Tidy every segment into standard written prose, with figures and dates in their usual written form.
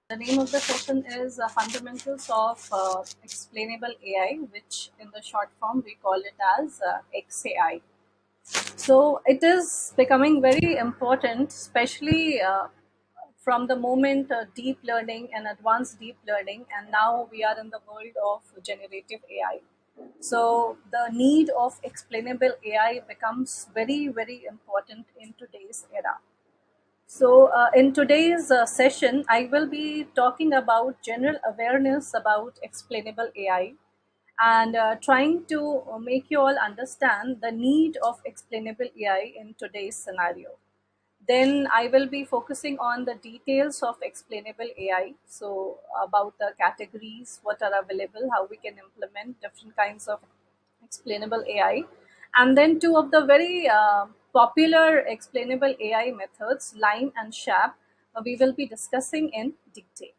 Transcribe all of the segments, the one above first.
The name of the session is Fundamentals of Explainable AI, which in the short form we call it as XAI. So it is becoming very important, especially from the moment deep learning and advanced deep learning, and now we are in the world of generative AI. So the need of explainable AI becomes very, very important in today's era. So, in today's session, I will be talking about general awareness about explainable AI and trying to make you all understand the need of explainable AI in today's scenario. Then I will be focusing on the details of explainable AI. So, about the categories, what are available, how we can implement different kinds of explainable AI, and then two of the very popular explainable AI methods, LIME and SHAP, we will be discussing in detail.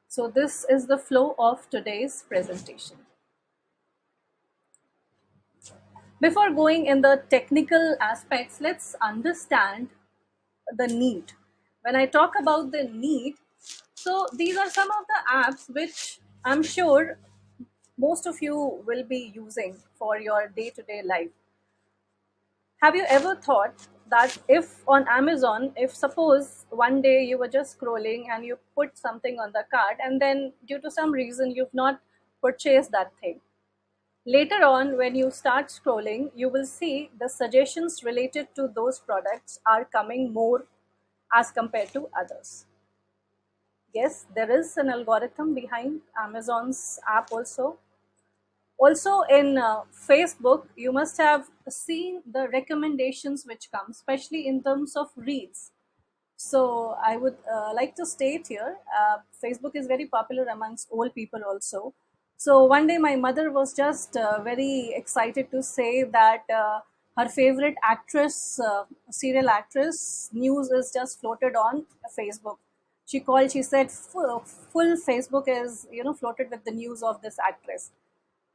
So, this is the flow of today's presentation. Before going in the technical aspects, let's understand the need. When I talk about the need, so these are some of the apps which I'm sure most of you will be using for your day to day life. Have you ever thought that if on Amazon, if suppose one day you were just scrolling and you put something on the cart and then due to some reason you've not purchased that thing? Later on, when you start scrolling, you will see the suggestions related to those products are coming more as compared to others. Yes, there is an algorithm behind Amazon's app also. Also in Facebook, you must have seen the recommendations which come, especially in terms of reels. So I would like to state here, Facebook is very popular amongst old people also. So one day my mother was just very excited to say that her favorite actress, serial actress, news is just floated on Facebook. She called. She said full Facebook is floated with the news of this actress.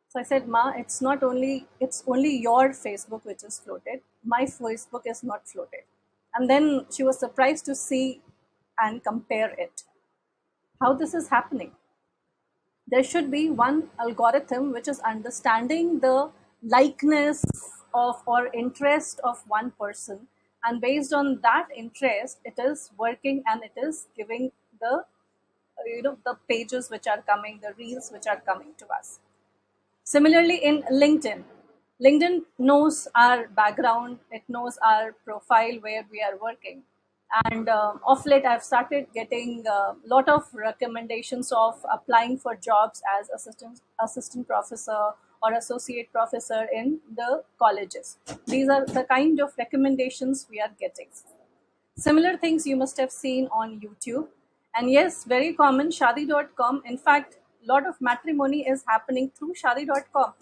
So I said, Ma, it's only your Facebook which is floated. My Facebook is not floated. And then she was surprised to see and compare it. How this is happening? There should be one algorithm which is understanding the likeness of or interest of one person, and based on that interest, it is working and it is giving the the pages which are coming, the reels which are coming to us. Similarly, in LinkedIn, LinkedIn knows our background, it knows our profile where we are working. And of late, I've started getting a lot of recommendations of applying for jobs as assistant professor or associate professor in the colleges. These are the kind of recommendations we are getting. Similar things you must have seen on YouTube. And yes, very common, Shadi.com. In fact, a lot of matrimony is happening through Shadi.com.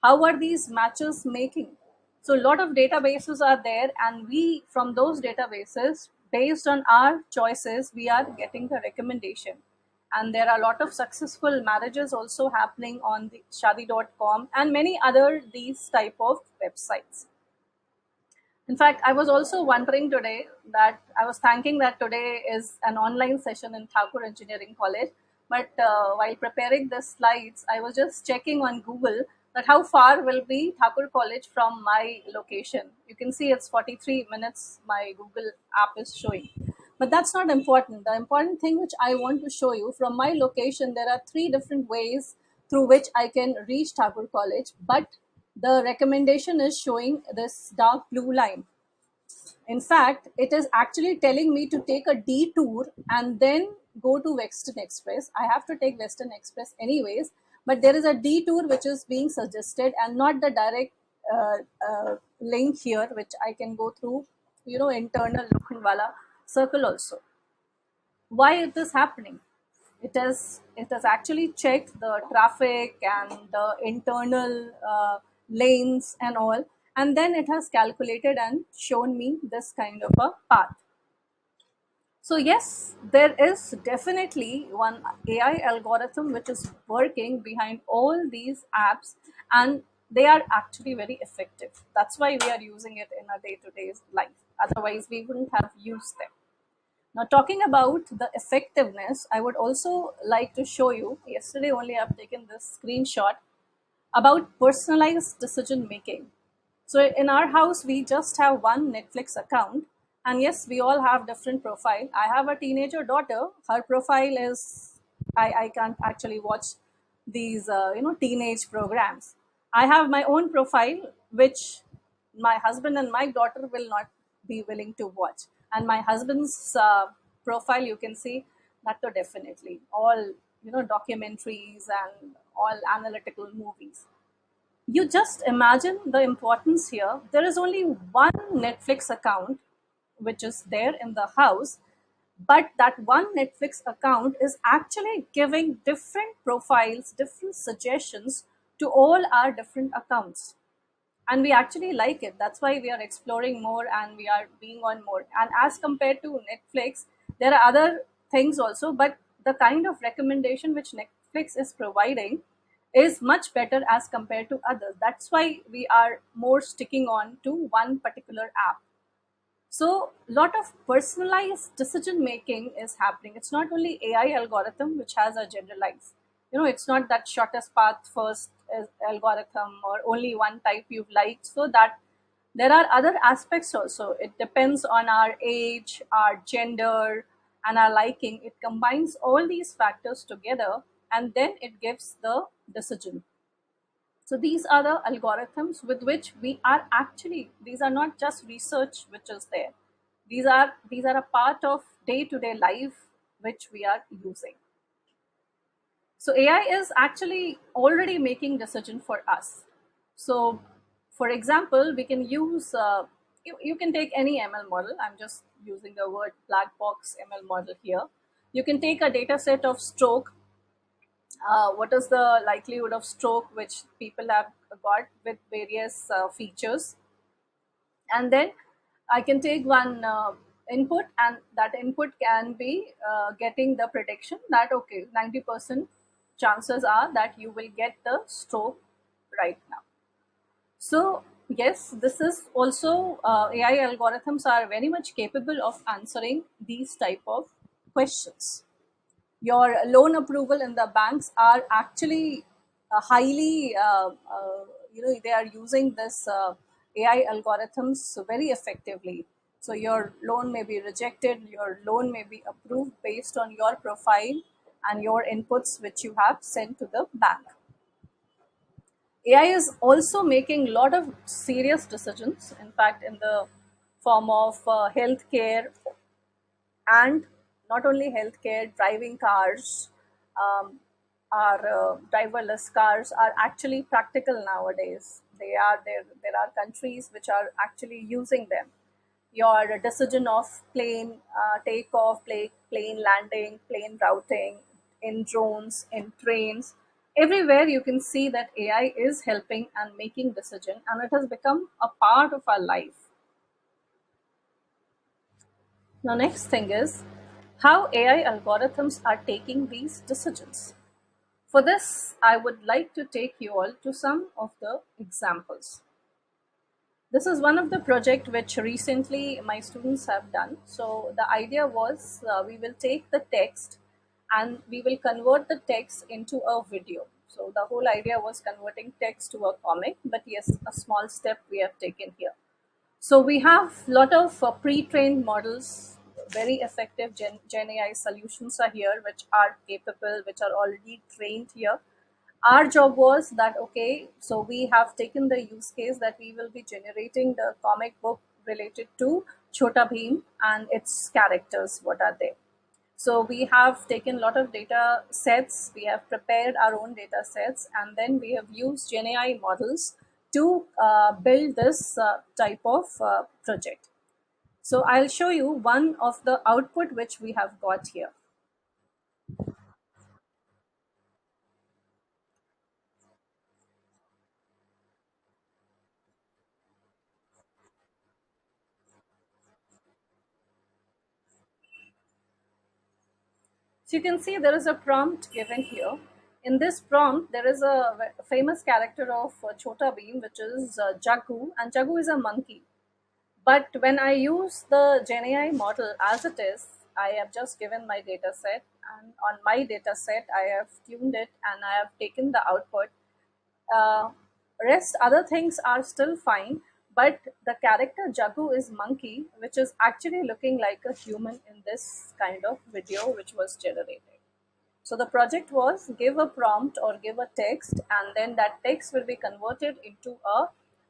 How are these matches making? So, a lot of databases are there, and we, from those databases, based on our choices, we are getting the recommendation. And there are a lot of successful marriages also happening on the Shadi.com and many other these type of websites. In fact, I was also wondering today that I was thinking that today is an online session in Thakur Engineering College. But while preparing the slides, I was just checking on Google that how far will be Thakur College from my location. You can see it's 43 minutes my Google app is showing. But that's not important. The important thing which I want to show you from my location, there are three different ways through which I can reach Thakur College. But the recommendation is showing this dark blue line. In fact, it is actually telling me to take a detour and then go to Western Express. I have to take Western Express anyways, but there is a detour which is being suggested and not the direct link here, which I can go through, internal Lokhandwala circle also. Why it is happening? It has actually checked the traffic and the internal lanes and all, and then it has calculated and shown me this kind of a path. So yes, there is definitely one AI algorithm which is working behind all these apps, and they are actually very effective. That's why we are using it in our day-to-day life. Otherwise we wouldn't have used them. Now, talking about the effectiveness, I would also like to show you. Yesterday only I've taken this screenshot about personalized decision making. So in our house, we just have one Netflix account, and yes, we all have different profile. I have a teenager daughter. Her profile is I can't actually watch these teenage programs. I have my own profile, which my husband and my daughter will not be willing to watch. And my husband's profile, you can see that too definitely all documentaries and all analytical movies. You just imagine the importance here. There is only one Netflix account which is there in the house, but that one Netflix account is actually giving different profiles, different suggestions to all our different accounts. And we actually like it. That's why we are exploring more and we are being on more. And as compared to Netflix, there are other things also, but the kind of recommendation which Netflix is providing is much better as compared to others. That's why we are more sticking on to one particular app. So lot of personalized decision making is happening. It's not only AI algorithm which has a generalized. It's not that shortest path first is algorithm or only one type you've liked. So that there are other aspects also. It depends on our age, our gender, and our liking. It combines all these factors together and then it gives the decision. So these are the algorithms with which we are actually, these are not just research which is there. These are a part of day-to-day life which we are using. So AI is actually already making decision for us. So for example, we can use you can take any ML model. I'm just using the word black box ML model here. You can take a data set of stroke. What is the likelihood of stroke which people have got with various features, and then I can take one input, and that input can be getting the prediction that okay, 90% chances are that you will get the stroke right now. So yes, this is also AI algorithms are very much capable of answering these type of questions. Your loan approval in the banks are actually highly they are using this AI algorithms very effectively. So your loan may be rejected, your loan may be approved based on your profile and your inputs which you have sent to the bank. AI is also making a lot of serious decisions, in fact in the form of healthcare, and not only healthcare, driving cars, our driverless cars are actually practical nowadays. They are there. There are countries which are actually using them. Your decision of plane takeoff, plane landing, plane routing, in drones, in trains, everywhere you can see that AI is helping and making decision, and it has become a part of our life. Now, next thing is how AI algorithms are taking these decisions. For this, I would like to take you all to some of the examples. This is one of the project which recently my students have done. So the idea was we will take the text and we will convert the text into a video. So the whole idea was converting text to a comic, but yes, a small step we have taken here. So we have a lot of pre-trained models, very effective Gen AI solutions are here, which are capable, which are already trained here. Our job was that, okay, so we have taken the use case that we will be generating the comic book related to Chota Bheem and its characters, what are they. So we have taken a lot of data sets, we have prepared our own data sets, and then we have used GenAI models to build this type of project. So I'll show you one of the output which we have got here. So you can see there is a prompt given here. In this prompt, there is a famous character of Chota Bheem, which is Jagu, and Jagu is a monkey. But when I use the GenAI model as it is, I have just given my data set, and on my data set, I have tuned it and I have taken the output. uh, Rest other things are still fine, but the character Jagu is monkey, which is actually looking like a human in this kind of video which was generated. So the project was give a prompt or give a text, and then that text will be converted into a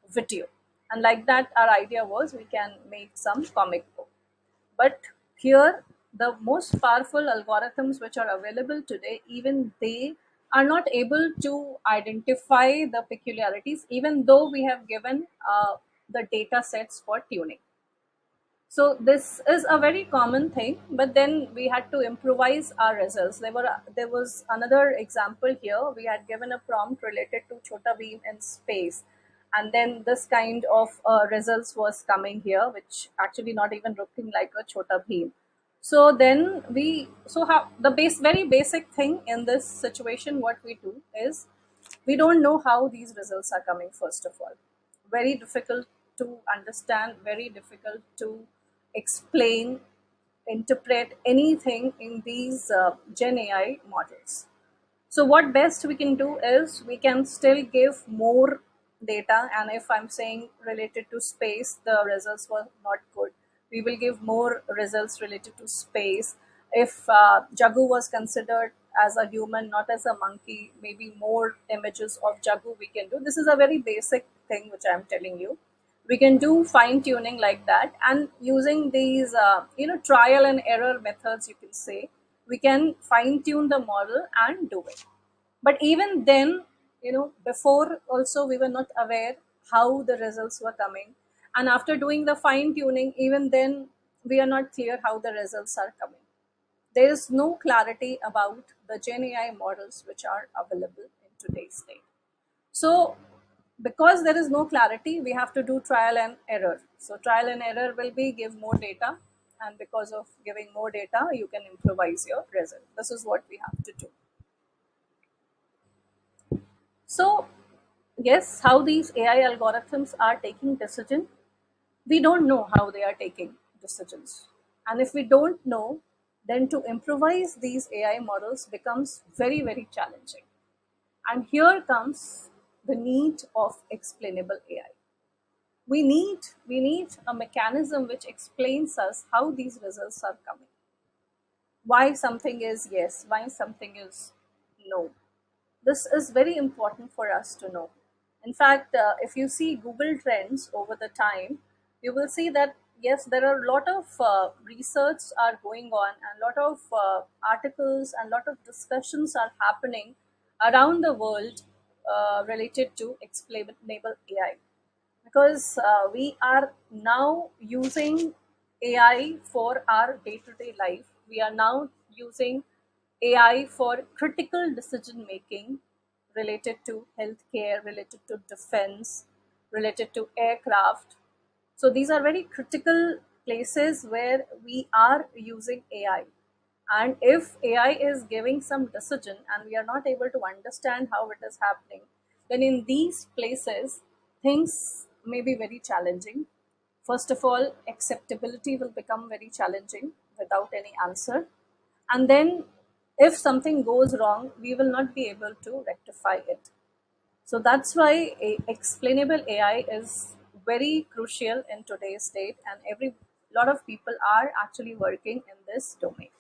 video. And like that, our idea was we can make some comic book. But here, the most powerful algorithms which are available today, even they are not able to identify the peculiarities, even though we have given the data sets for tuning. So this is a very common thing, but then we had to improvise our results. There was another example here. We had given a prompt related to Chota Beam in space, and then this kind of results was coming here, which actually not even looking like a Chota Beam. So then so how the very basic thing in this situation, what we do is we don't know how these results are coming. First of all, very difficult to understand, very difficult to explain, interpret anything in these Gen AI models. So what best we can do is we can still give more data, and if I'm saying related to space, the results were not good, we will give more results related to space. If Jagu was considered as a human, not as a monkey, maybe more images of Jagu we can do. This is a very basic thing which I'm telling you. We can do fine tuning like that, and using these trial and error methods, you can say, we can fine tune the model and do it. But even then, before also we were not aware how the results were coming, and after doing the fine tuning, even then we are not clear how the results are coming. There is no clarity about the Gen AI models which are available in today's date. So, because there is no clarity, we have to do trial and error. So, trial and error will be give more data, and because of giving more data, you can improvise your result. This is what we have to do. So, yes, how these AI algorithms are taking decision, we don't know how they are taking decisions. And if we don't know, then to improvise these AI models becomes very, very challenging. And here comes the need of explainable AI. We need a mechanism which explains us how these results are coming. Why something is yes, why something is no. This is very important for us to know. In fact, if you see Google Trends over the time, you will see that yes, there are a lot of research are going on, and a lot of articles and lot of discussions are happening around the world related to explainable AI, because we are now using AI for our day-to-day life. We are now using AI for critical decision making related to healthcare, related to defense, related to aircraft. So these are very critical places where we are using AI. And if AI is giving some decision and we are not able to understand how it is happening, then in these places, things may be very challenging. First of all, acceptability will become very challenging without any answer. And then, if something goes wrong, we will not be able to rectify it. So that's why explainable AI is very crucial in today's state, and every lot of people are actually working in this domain.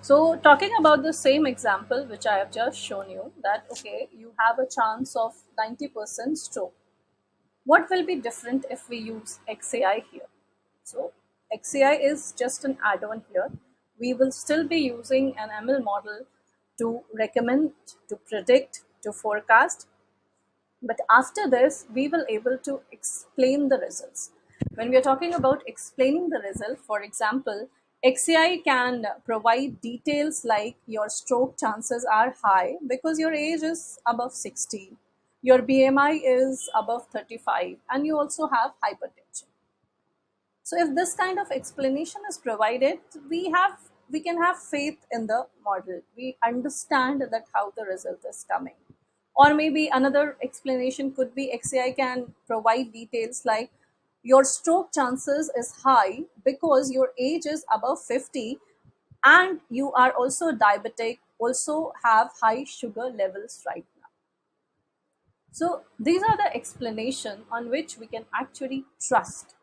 So, talking about the same example which I have just shown you, that okay, you have a chance of 90% stroke. What will be different if we use XAI here? So, XAI is just an add on here. We will still be using an ML model to recommend, to predict, to forecast, but after this, we will able to explain the results. When we are talking about explaining the result, for example, XAI can provide details like your stroke chances are high because your age is above 60, your BMI is above 35, and you also have hypertension. So if this kind of explanation is provided, we can have faith in the model. We understand that how the result is coming. Or maybe another explanation could be XAI can provide details like Your stroke chances is high because your age is above 50, and you are also diabetic, also have high sugar levels right now. So these are the explanation on which we can actually trust,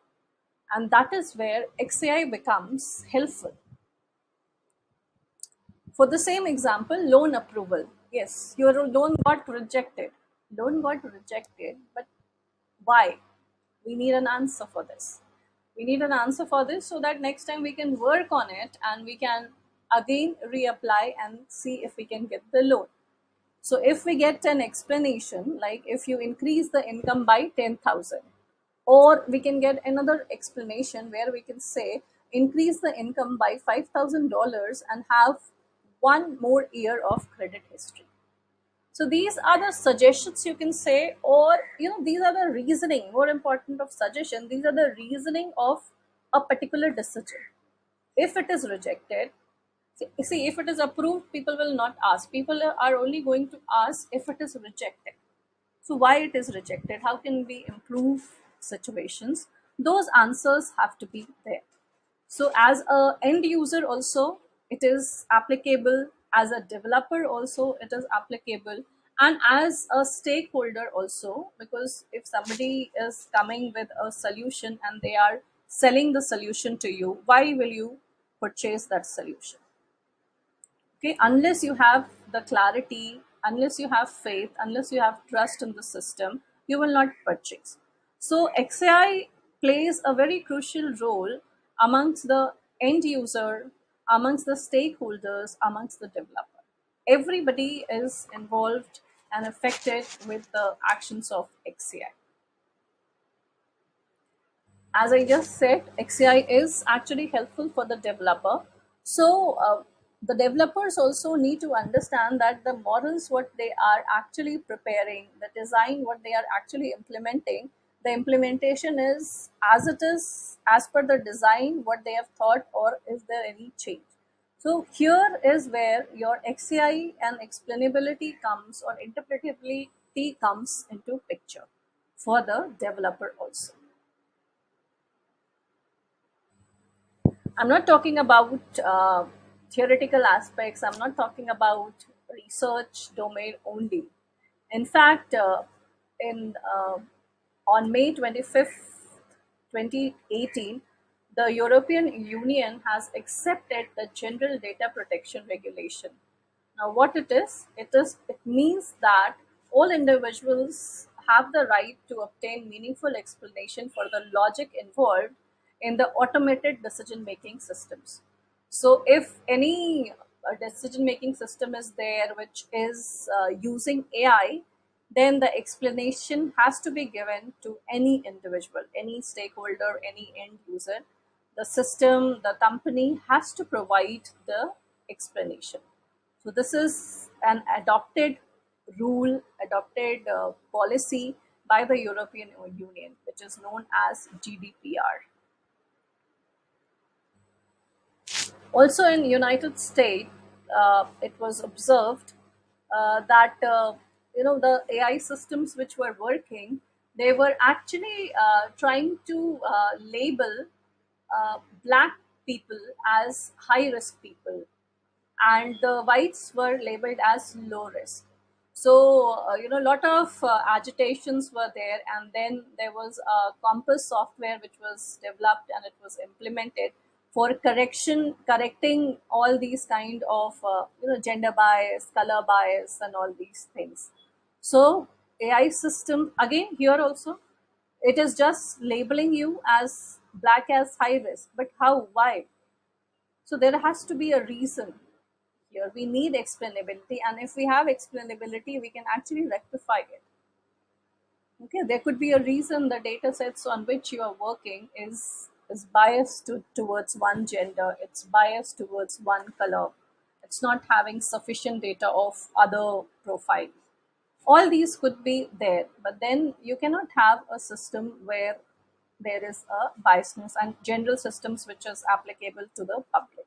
and that is where XAI becomes helpful. For the same example, loan approval. Yes, your loan got rejected. Loan got rejected, but why? We need an answer for this. We need an answer for this so that next time we can work on it and we can again reapply and see if we can get the loan. So if we get an explanation like if you increase the income by 10,000, or we can get another explanation where we can say increase the income by $5,000 and have one more year of credit history. So these are the suggestions you can say, or these are the reasoning. More important of suggestion, these are the reasoning of a particular decision. If it is rejected, see, if it is approved, people will not ask. People are only going to ask if it is rejected. So why it is rejected? How can we improve situations? Those answers have to be there. So as a end user also, it is applicable. As a developer also, it is applicable. And as a stakeholder also, because if somebody is coming with a solution and they are selling the solution to you, why will you purchase that solution? Okay, unless you have the clarity, unless you have faith, unless you have trust in the system, you will not purchase. So XAI plays a very crucial role amongst the end user, amongst the stakeholders, amongst the developer. Everybody is involved and affected with the actions of XAI. As I just said, XAI is actually helpful for the developer. So the developers also need to understand that the models, what they are actually preparing, the design, what they are actually implementing, the implementation is as it is, as per the design, what they have thought, or is there any change? So here is where your XAI and explainability comes, or interpretability comes into picture for the developer also. I'm not talking about theoretical aspects. I'm not talking about research domain only. In fact, in on May 25th, 2018, the European Union has accepted the General Data Protection Regulation. Now, what it means that all individuals have the right to obtain meaningful explanation for the logic involved in the automated decision making systems. So, if any decision making system is there which is using AI, then the explanation has to be given to any individual, any stakeholder, any end user. The system, the company has to provide the explanation. So this is an adopted rule, adopted policy by the European Union, which is known as GDPR. Also in United States, it was observed that the AI systems which were working, they were actually trying to label black people as high risk people, and the whites were labeled as low risk. So a lot of agitations were there, and then there was a Compass software which was developed and it was implemented for correcting all these kind of gender bias, color bias, and all these things. So AI system, again here also, it is just labeling you as black as high risk, but how, why? So there has to be a reason. Here we need explainability, and if we have explainability, we can actually rectify it. Okay, there could be a reason the data sets on which you are working is biased towards one gender, it's biased towards one color, it's not having sufficient data of other profile. All these could be there, but then you cannot have a system where there is a biasness, and general systems which is applicable to the public.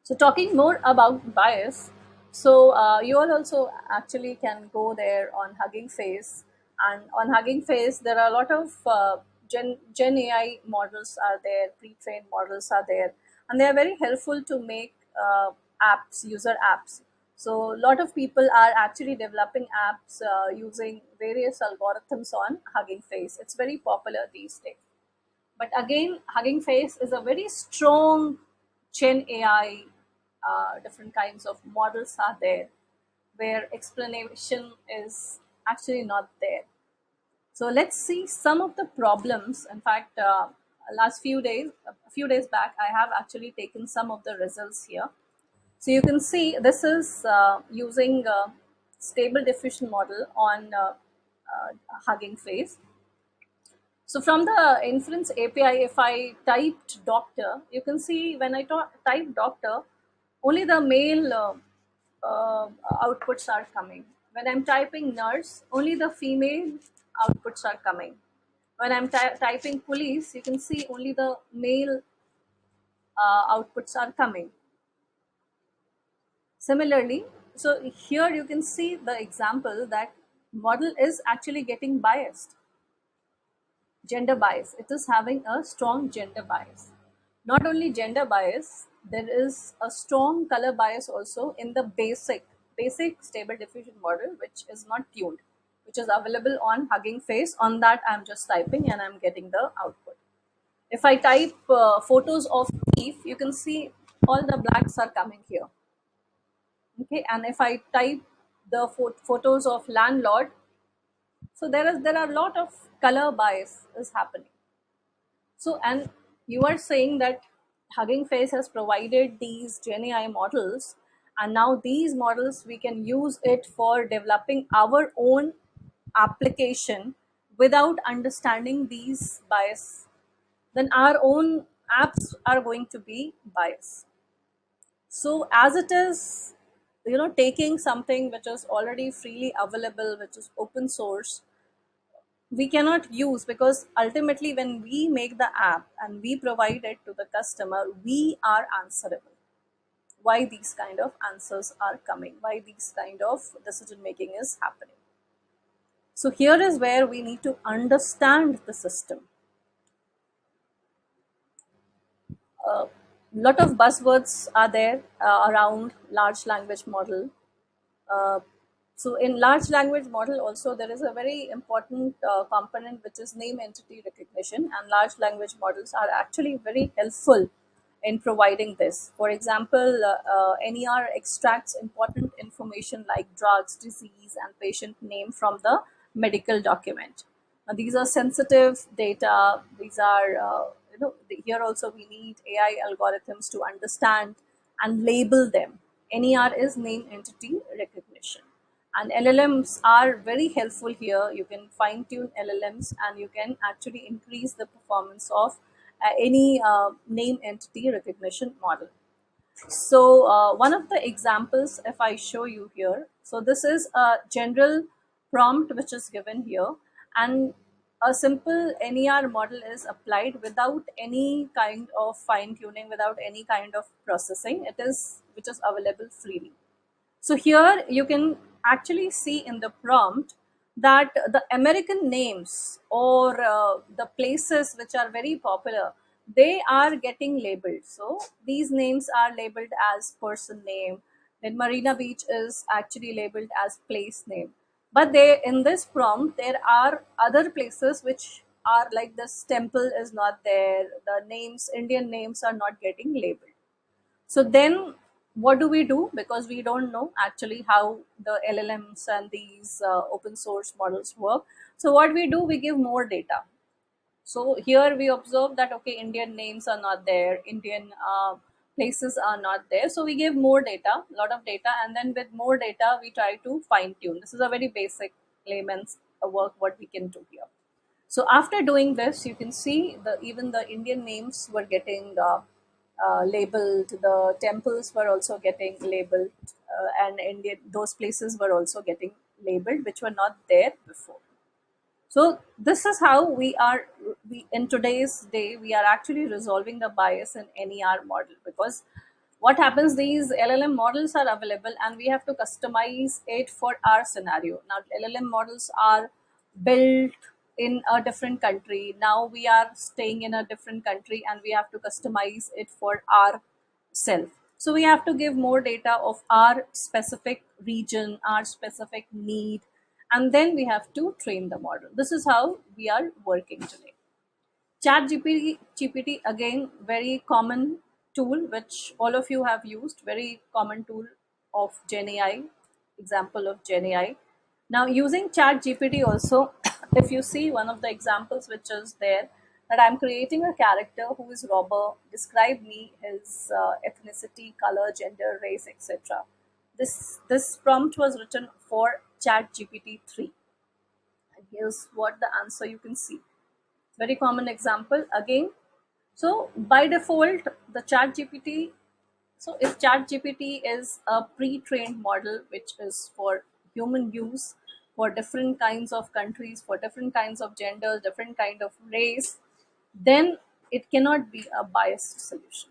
So talking more about bias, so you all also actually can go there on Hugging Face And on Hugging Face, there are a lot of Gen AI models are there, pre-trained models are there, and they are very helpful to make apps, user apps. So a lot of people are actually developing apps using various algorithms on Hugging Face. It's very popular these days. But again, Hugging Face is a very strong Gen AI. Different kinds of models are there where explanation is actually not there. So let's see some of the problems. In fact, a few days back, I have actually taken some of the results here. So you can see this is using stable diffusion model on Hugging Face. So from the inference API, if I typed doctor, you can see when I type doctor, only the male outputs are coming. When I'm typing nurse, only the female outputs are coming. When I'm typing police, you can see only the male outputs are coming. Similarly, so here you can see the example that model is actually getting biased. Gender bias, it is having a strong gender bias. Not only gender bias, there is a strong color bias also in the basic stable diffusion model, which is not tuned, which is available on Hugging Face. On that, I'm just typing and I'm getting the output. If I type photos of thief, you can see all the blacks are coming here. Okay, and if I type the photos of landlord, so there are a lot of color bias is happening. So, and you are saying that Hugging Face has provided these Gen AI models, and now these models we can use it for developing our own application without understanding these bias. Then our own apps are going to be biased. So, as it is, taking something which is already freely available, which is open source, we cannot use, because ultimately when we make the app and we provide it to the customer, we are answerable why these kind of answers are coming, why these kind of decision making is happening. So here is where we need to understand the system. A lot of buzzwords are there around large language model. Uh, so in large language model also there is a very important component which is name entity recognition, and large language models are actually very helpful in providing this. For example, NER extracts important information like drugs, disease, and patient name from the medical document. Now, these are sensitive data. These are, here also we need AI algorithms to understand and label them. NER is name entity recognition. And LLMs are very helpful here. You can fine tune LLMs and you can actually increase the performance of any name entity recognition model. So one of the examples, if I show you here, so this is a general prompt which is given here, and a simple NER model is applied without any kind of fine tuning, without any kind of processing. It is which is available freely. So here you can actually see in the prompt that the American names or the places which are very popular, they are getting labeled. So these names are labeled as person name. Then Marina Beach is actually labeled as place name. But they in this prompt there are other places which are like this temple is not there. The names, Indian names are not getting labeled. So then what do we do? Because we don't know actually how the LLMs and these open source models work. So what we do, we give more data. So here we observe that, okay, Indian names are not there, Indian places are not there. So we give more data, a lot of data, and then with more data, we try to fine tune. This is a very basic layman's work what we can do here. So after doing this, you can see the even the Indian names were getting labeled. The temples were also getting labeled, and Indian those places were also getting labeled, which were not there before. So this is how we in today's day we are actually resolving the bias in NER model, because what happens, these LLM models are available and we have to customize it for our scenario. Now LLM models are built in a different country. Now we are staying in a different country and we have to customize it for our self. So we have to give more data of our specific region, our specific need, and then we have to train the model. This is how we are working today. Chat GPT again, very common tool which all of you have used, very common tool of Gen AI, example of Gen AI. Now using Chat GPT also, if you see one of the examples which is there, that I'm creating a character who is robber, describe me his ethnicity, color, gender, race, etc. This prompt was written for Chat GPT 3, and here's what the answer you can see. Very common example again. So by default, the chat gpt, so if chat gpt is a pre-trained model which is for human use, for different kinds of countries, for different kinds of genders, different kind of race, then it cannot be a biased solution.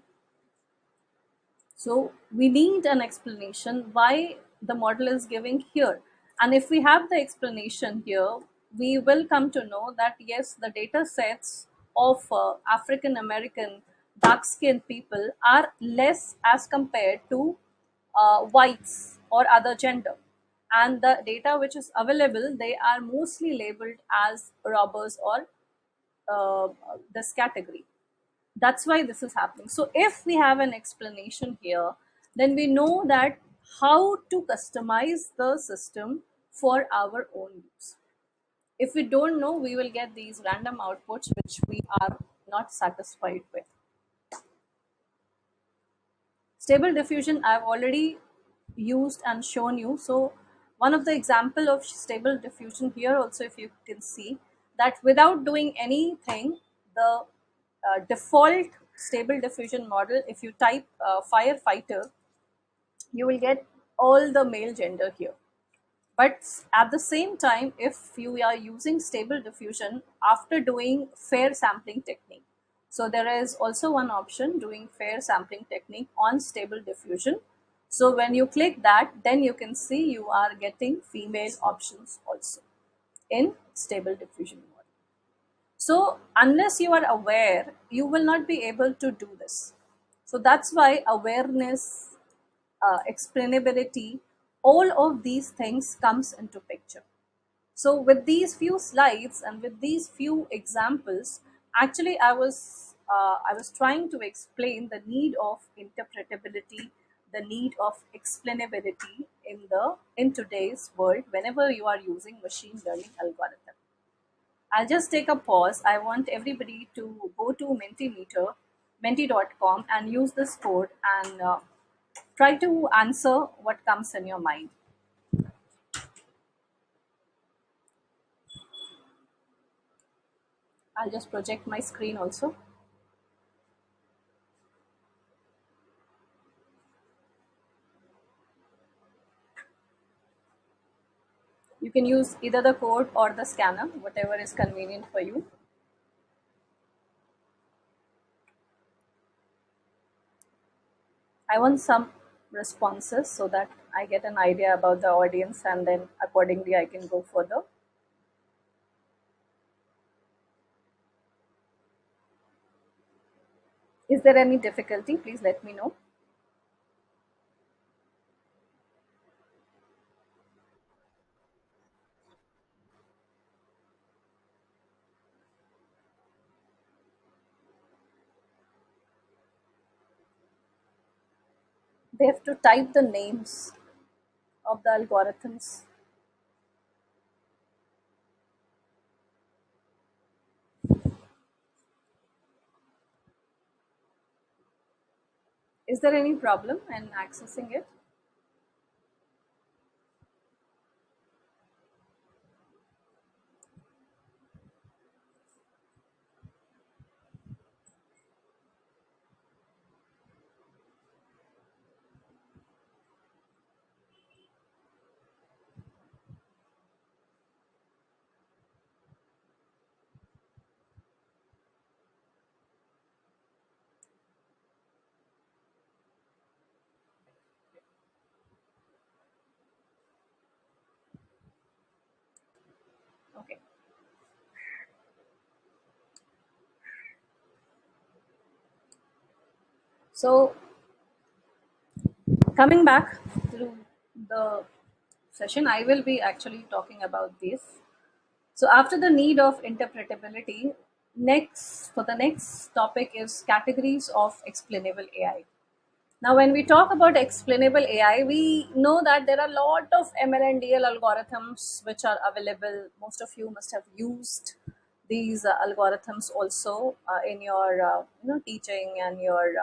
So we need an explanation why the model is giving here. And if we have the explanation here, we will come to know that yes, the data sets of African American dark skinned people are less as compared to whites or other gender. And the data which is available, they are mostly labeled as robbers or this category. That's why this is happening. So if we have an explanation here, then we know that how to customize the system for our own use. If we don't know, we will get these random outputs which we are not satisfied with. Stable diffusion I've already used and shown you. So one of the example of stable diffusion here also, if you can see that without doing anything, the default stable diffusion model, if you type firefighter, you will get all the male gender here. But at the same time, if you are using stable diffusion after doing fair sampling technique, so there is also one option doing fair sampling technique on stable diffusion. So when you click that, then you can see you are getting female options also in stable diffusion mode. So unless you are aware, you will not be able to do this. So that's why awareness, explainability, all of these things comes into picture. So with these few slides and with these few examples, actually I was trying to explain the need of interpretability, the need of explainability in today's world whenever you are using machine learning algorithm. I'll just take a pause. I want everybody to go to Mentimeter, menti.com, and use this code and try to answer what comes in your mind. I'll just project my screen also. You can use either the code or the scanner, whatever is convenient for you. I want some responses so that I get an idea about the audience and then accordingly I can go further. Is there any difficulty? Please let me know. They have to type the names of the algorithms. Is there any problem in accessing it? So, coming back to the session, I will be actually talking about this. So, after the need of interpretability, next for the next topic is categories of explainable AI. Now, when we talk about explainable AI, we know that there are a lot of ML and DL algorithms which are available. Most of you must have used these algorithms also in your teaching and your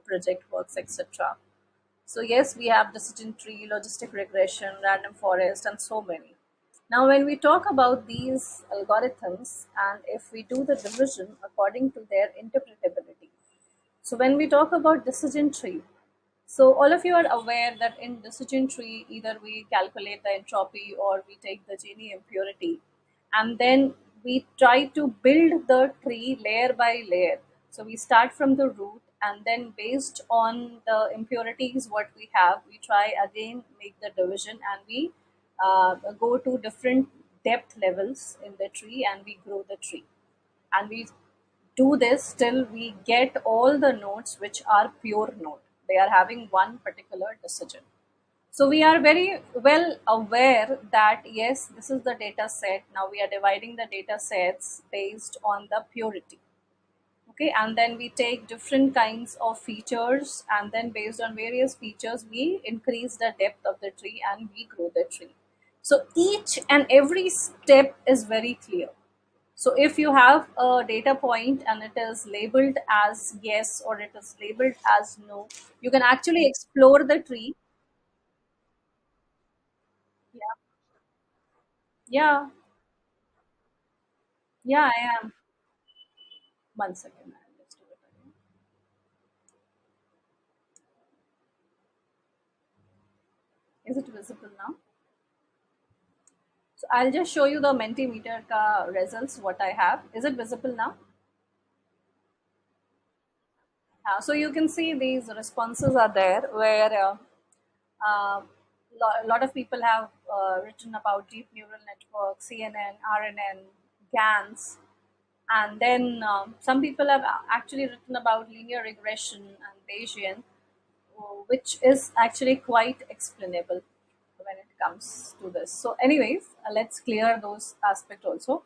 project works, etc. So yes, we have decision tree, logistic regression, random forest, and so many. Now, when we talk about these algorithms, and if we do the division according to their interpretability, so when we talk about decision tree, so all of you are aware that in decision tree, either we calculate the entropy or we take the Gini impurity, and then we try to build the tree layer by layer. So we start from the root, and then based on the impurities what we have, we try again make the division, and we go to different depth levels in the tree, and we grow the tree, and we do this till we get all the nodes which are pure node. They are having one particular decision. So we are very well aware that yes, this is the data set. Now we are dividing the data sets based on the purity. Okay, and then we take different kinds of features, and then based on various features, we increase the depth of the tree and we grow the tree. So each and every step is very clear. So if you have a data point and it is labeled as yes or it is labeled as no, you can actually explore the tree. Yeah, yeah, yeah, I am. 1 second, let's do it again. Is it visible now? So I'll just show you the Mentimeter ka results, what I have. Is it visible now? So you can see these responses are there where a lot of people have written about deep neural network, CNN, RNN, GANs, and then some people have actually written about linear regression and Bayesian, which is actually quite explainable when it comes to this. So, anyways, let's clear those aspects also.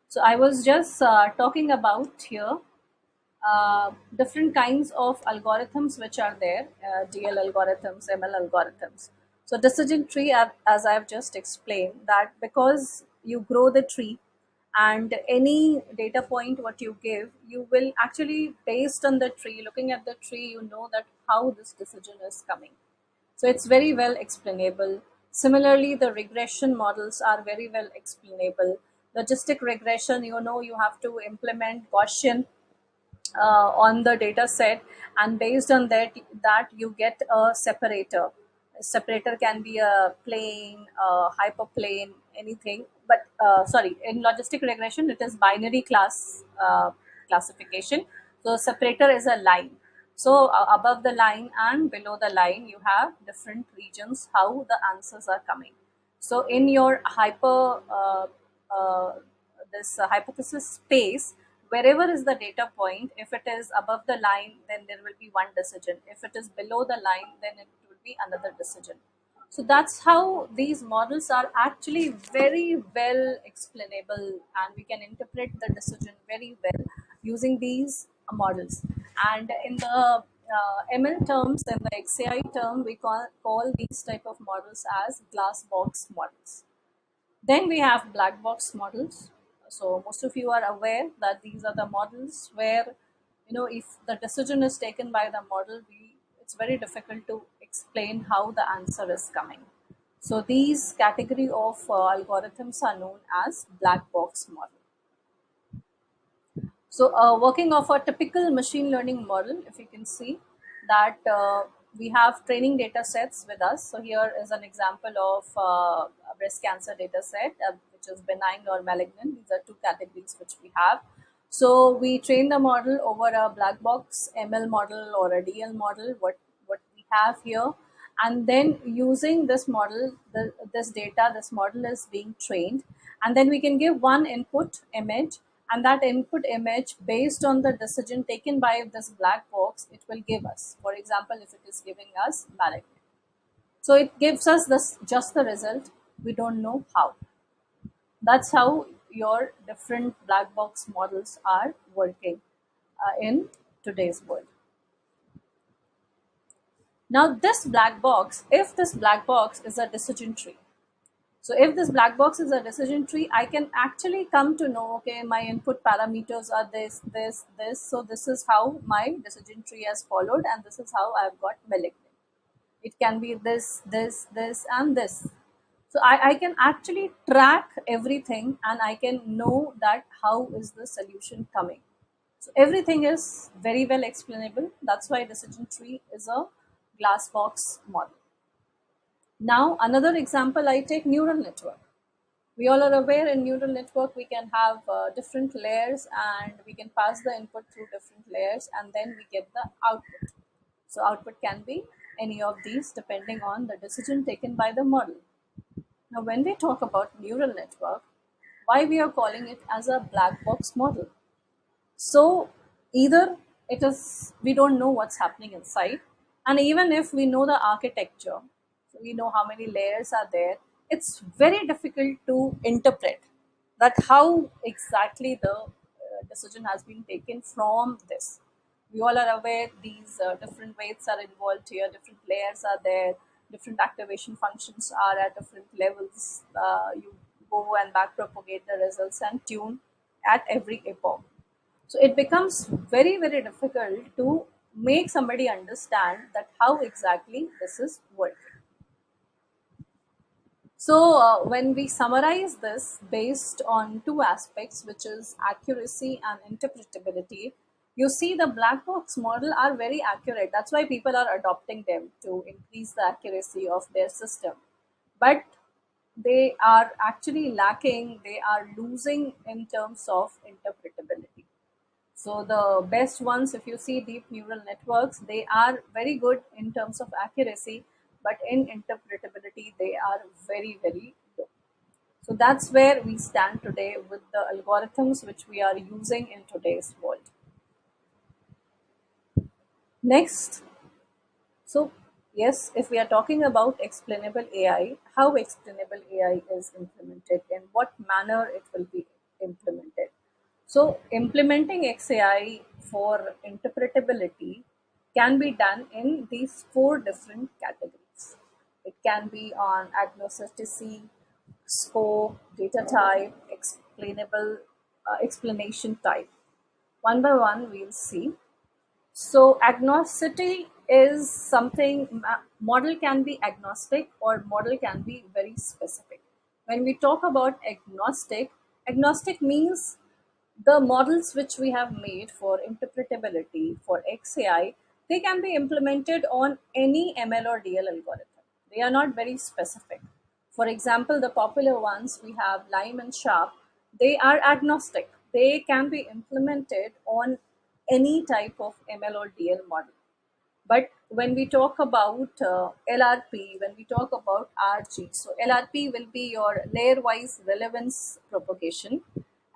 So, I was just talking about here different kinds of algorithms which are there, DL algorithms, ML algorithms. So decision tree, as I've just explained, that because you grow the tree and any data point what you give, you will actually, based on the tree, looking at the tree, you know that how this decision is coming. So it's very well explainable. Similarly, the regression models are very well explainable. Logistic regression, you know, you have to implement Gaussian on the data set, and based on that you get a separator. A separator can be a plane, a hyperplane, anything, but sorry, in logistic regression it is binary classification. So separator is a line. So above the line and below the line you have different regions how the answers are coming. So in your uh, hypothesis space, wherever is the data point, if it is above the line, then there will be one decision. If it is below the line, then it will be another decision. So that's how these models are actually very well explainable, and we can interpret the decision very well using these models. And in the ML terms, in the XAI term, we call these type of models as glass box models. Then we have black box models. So most of you are aware that these are the models where, you know, if the decision is taken by the model, it's very difficult to explain how the answer is coming. So these category of algorithms are known as black box model. So, working of a typical machine learning model, if you can see that we have training data sets with us. So, here is an example of a breast cancer data set, which is benign or malignant. These are two categories which we have. So, we train the model over a black box ML model or a DL model, what we have here. And then using this model, this data, this model is being trained. And then we can give one input image, and that input image, based on the decision taken by this black box, it will give us. For example, if it is giving us malignant, so it gives us this just the result. We don't know how. That's how your different black box models are working in today's world. Now, this black box, if this black box is a decision tree, so if this black box is a decision tree, I can actually come to know, okay, my input parameters are this, this, this. So this is how my decision tree has followed, and this is how I've got malignant. It can be this, this, this, and this. So I can actually track everything, and I can know that how is the solution coming. So everything is very well explainable. That's why decision tree is a glass box model. Now, another example, I take neural network. We all are aware in neural network we can have different layers, and we can pass the input through different layers, and then we get the output. So output can be any of these depending on the decision taken by the model. Now, when we talk about neural network, why we are calling it as a black box model? So either it is, we don't know what's happening inside, and even if we know the architecture, so we know how many layers are there, it's very difficult to interpret that how exactly the decision has been taken from this. We all are aware these different weights are involved here, different layers are there, different activation functions are at different levels. You go and back propagate the results and tune at every epoch. So it becomes very, very difficult to make somebody understand that how exactly this is working. So when we summarize this based on two aspects, which is accuracy and interpretability, you see the black box model are very accurate. That's why people are adopting them to increase the accuracy of their system. But they are actually lacking, they are losing in terms of interpretability. So the best ones, if you see deep neural networks, they are very good in terms of accuracy, but in interpretability, they are very, very low. So that's where we stand today with the algorithms which we are using in today's world. Next, so yes, if we are talking about explainable AI, how explainable AI is implemented, in what manner it will be implemented. So implementing XAI for interpretability can be done in these four different categories. It can be on agnosticity, scope, data type, explainable, explanation type. One by one, we'll see. So agnosticity is something, model can be agnostic or model can be very specific. When we talk about agnostic, agnostic means the models which we have made for interpretability for XAI, they can be implemented on any ML or DL algorithm. They are not very specific. For example, the popular ones we have Lime and Sharp, they are agnostic. They can be implemented on any type of ML or DL model. But when we talk about LRP, when we talk about RG, so LRP will be your layer wise relevance propagation,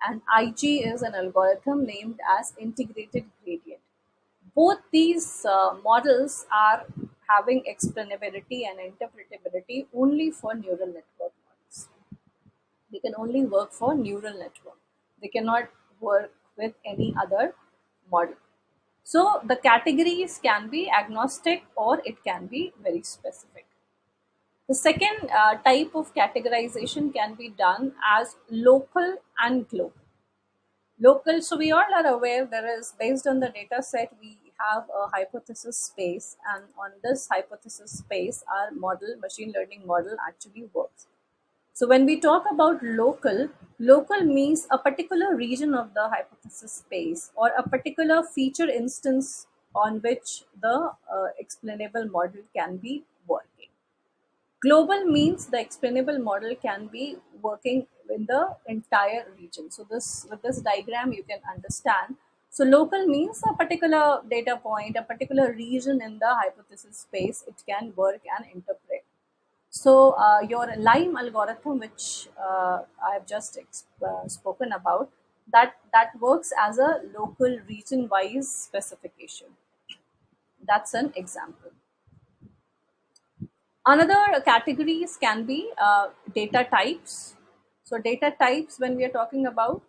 and IG is an algorithm named as integrated gradient. Both these models are having explainability and interpretability only for neural network models. They can only work for neural network. They cannot work with any other model. So the categories can be agnostic or it can be very specific. The second type of categorization can be done as local and global. Local, so we all are aware there is, based on the data set, we have a hypothesis space, and on this hypothesis space, our model, machine learning model actually works. So when we talk about local, local means a particular region of the hypothesis space or a particular feature instance on which the explainable model can be working. Global means the explainable model can be working in the entire region. So this, with this diagram you can understand. So local means a particular data point, a particular region in the hypothesis space, it can work and interpret. So your Lime algorithm, which I have just spoken about, that works as a local region wise specification. That's an example. Another categories can be data types. So data types, when we are talking about,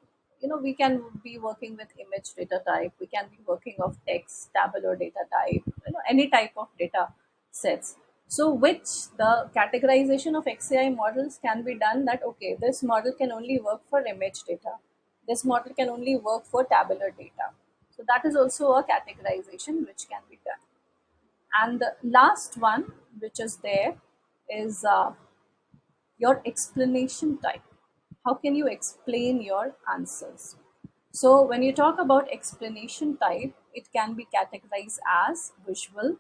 we can be working with image data type, we can be working of text, tabular data type, any type of data sets. So which the categorization of XAI models can be done that, okay, this model can only work for image data. This model can only work for tabular data. So that is also a categorization which can be done. And the last one, which is there, is your explanation type. How can you explain your answers? So, when you talk about explanation type, it can be categorized as visual,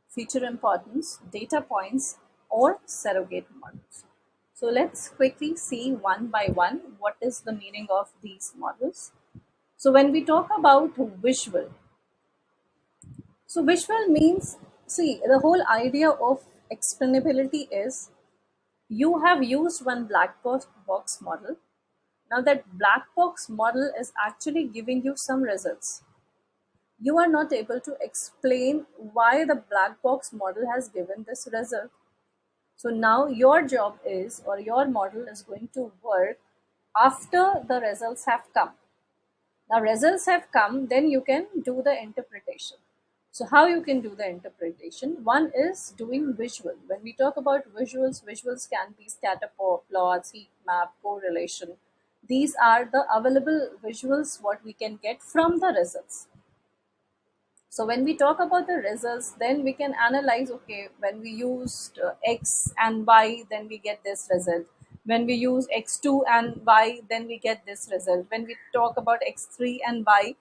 feature importance, data points, or surrogate models. So, let's quickly see one by one what is the meaning of these models. So, when we talk about visual, so visual means, see, the whole idea of explainability is you have used one black box model. Now that black box model is actually giving you some results. You are not able to explain why the black box model has given this result. So now your job is, or your model is going to work after the results have come. Now results have come, then you can do the interpretation. So how you can do the interpretation? One is doing visual. When we talk about visuals, visuals can be scatter plots, heat map, correlation. These are the available visuals what we can get from the results. So when we talk about the results, then we can analyze, okay, when we used X and Y, then we get this result. When we use X2 and Y, then we get this result. When we talk about X3 and Y,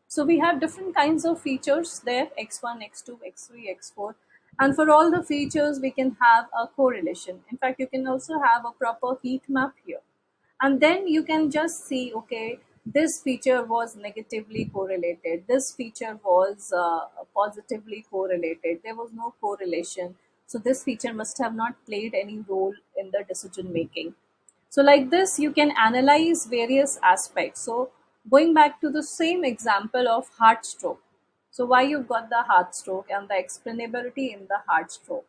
so we have different kinds of features there, X1, X2, X3, X4. And for all the features, we can have a correlation. In fact, you can also have a proper heat map here. And then you can just see, okay, this feature was negatively correlated, this feature was positively correlated, there was no correlation, so this feature must have not played any role in the decision making. So like this you can analyze various aspects. So going back to the same example of heart stroke, so why you got the heart stroke and the explainability in the heart stroke.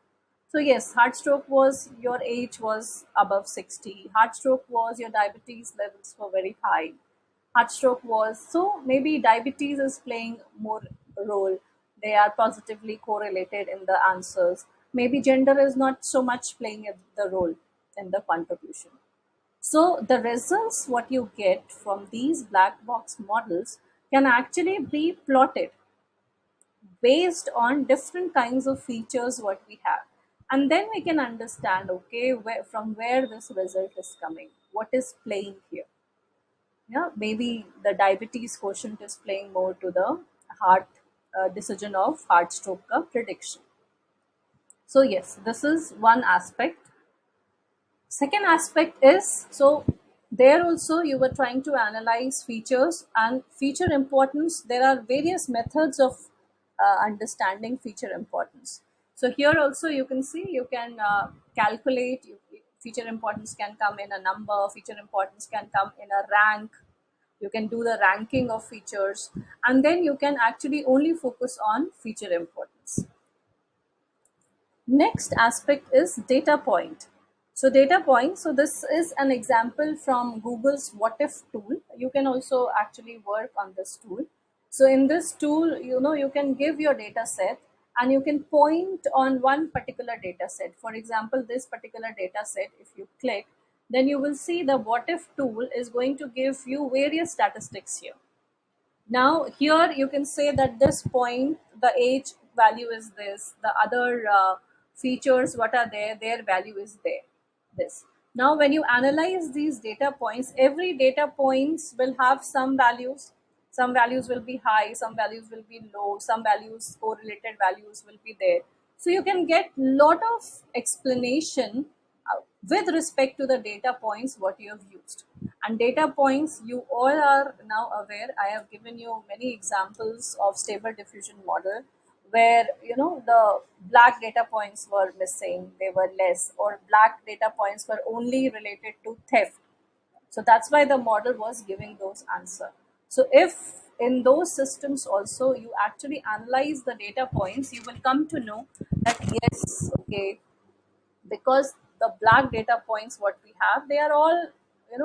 So yes, heart stroke was your age was above 60. Heart stroke was your diabetes levels were very high. Heart stroke was, so maybe diabetes is playing more role. They are positively correlated in the answers. Maybe gender is not so much playing the role in the contribution. So the results what you get from these black box models can actually be plotted based on different kinds of features what we have, and then we can understand, okay, from where this result is coming, what is playing here. Yeah, maybe the diabetes quotient is playing more to the heart decision of heart stroke prediction. So yes, this is one aspect. Second aspect is, so there also you were trying to analyze features and feature importance. There are various methods of understanding feature importance. So here also you can see, you can calculate, feature importance can come in a number, feature importance can come in a rank. You can do the ranking of features, and then you can actually only focus on feature importance. Next aspect is data point. So data point, so this is an example from Google's What If tool. You can also actually work on this tool. So in this tool, you can give your data set and you can point on one particular data set. For example, this particular data set, if you click, then you will see the What If tool is going to give you various statistics here. Now here you can say that this point, the age value is this, the other features what are there, their value is there, this. Now when you analyze these data points, every data points will have some values will be high, some values will be low, some values, correlated values will be there. So you can get lot of explanation with respect to the data points what you have used. And data points, you all are now aware, I have given you many examples of stable diffusion model where the black data points were missing, they were less, or black data points were only related to theft. So that's why the model was giving those answer. So if in those systems also you actually analyze the data points, you will come to know that yes, okay, because the black data points what we have, they are all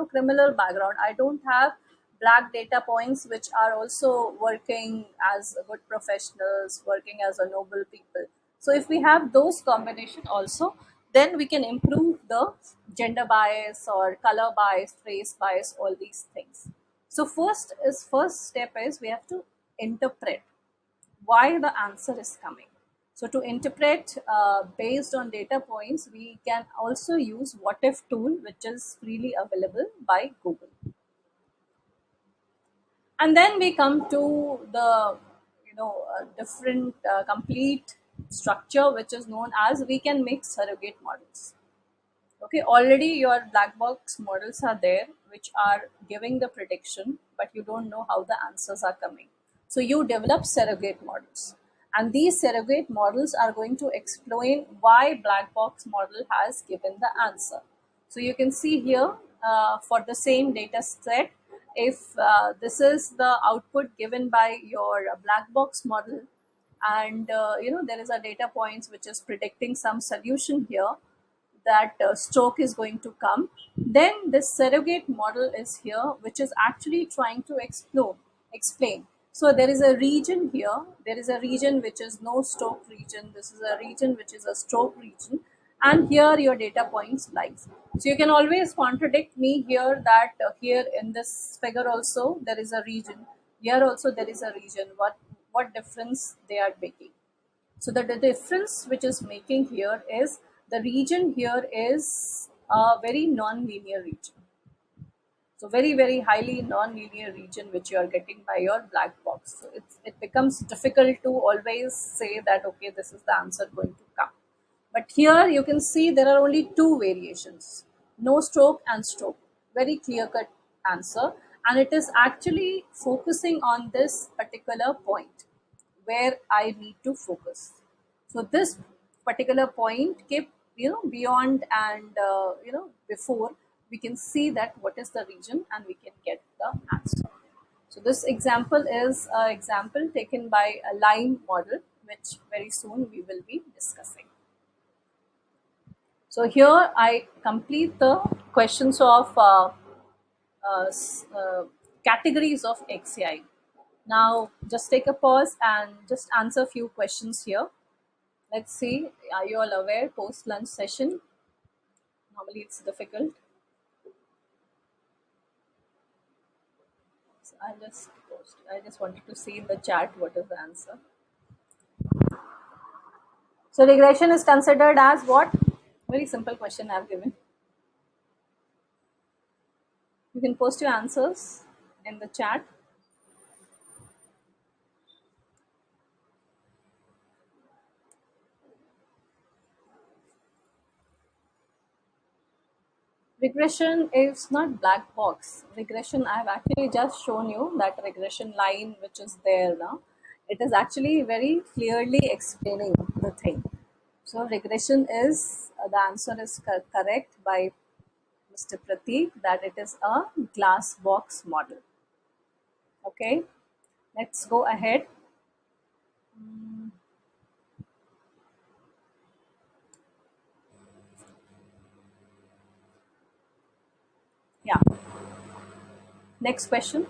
criminal background. I don't have black data points which are also working as good professionals, working as a noble people. So if we have those combination also, then we can improve the gender bias or color bias, race bias, all these things. So first step is we have to interpret why the answer is coming. So to interpret based on data points, we can also use what if tool, which is freely available by Google. And then we come to the different complete structure, which is known as we can make surrogate models. Okay, already your black box models are there, which are giving the prediction, but you don't know how the answers are coming. So you develop surrogate models. And these surrogate models are going to explain why black box model has given the answer. So you can see here for the same data set, if this is the output given by your black box model, and there is a data points which is predicting some solution here, that stroke is going to come, then this surrogate model is here, which is actually trying to explain. So there is a region here, there is a region which is no stroke region, this is a region which is a stroke region, and here your data points lies. So you can always contradict me here that here in this figure also there is a region, here also there is a region. What difference they are making? So the difference which is making here is the region here is a very non-linear region. So very highly non-linear region which you are getting by your black box. So it becomes difficult to always say that okay, this is the answer going to come. But here you can see there are only two variations, no stroke and stroke. Very clear cut answer, and it is actually focusing on this particular point where I need to focus. So this particular point keep beyond and before, we can see that what is the region and we can get the answer. So this example is an example taken by a line model, which very soon we will be discussing. So here I complete the questions of categories of XAI. Now just take a pause and just answer a few questions here. Let's see, are you all aware post lunch session? Normally it's difficult. So I just wanted to see in the chat what is the answer. So regression is considered as what? Very simple question I've given. You can post your answers in the chat. Regression is not black box. Regression, I have actually just shown you that regression line which is there now. It is actually very clearly explaining the thing. So regression is, the answer is correct by Mr. Prateek, that it is a glass box model. Okay, let's go ahead. Yeah, next question.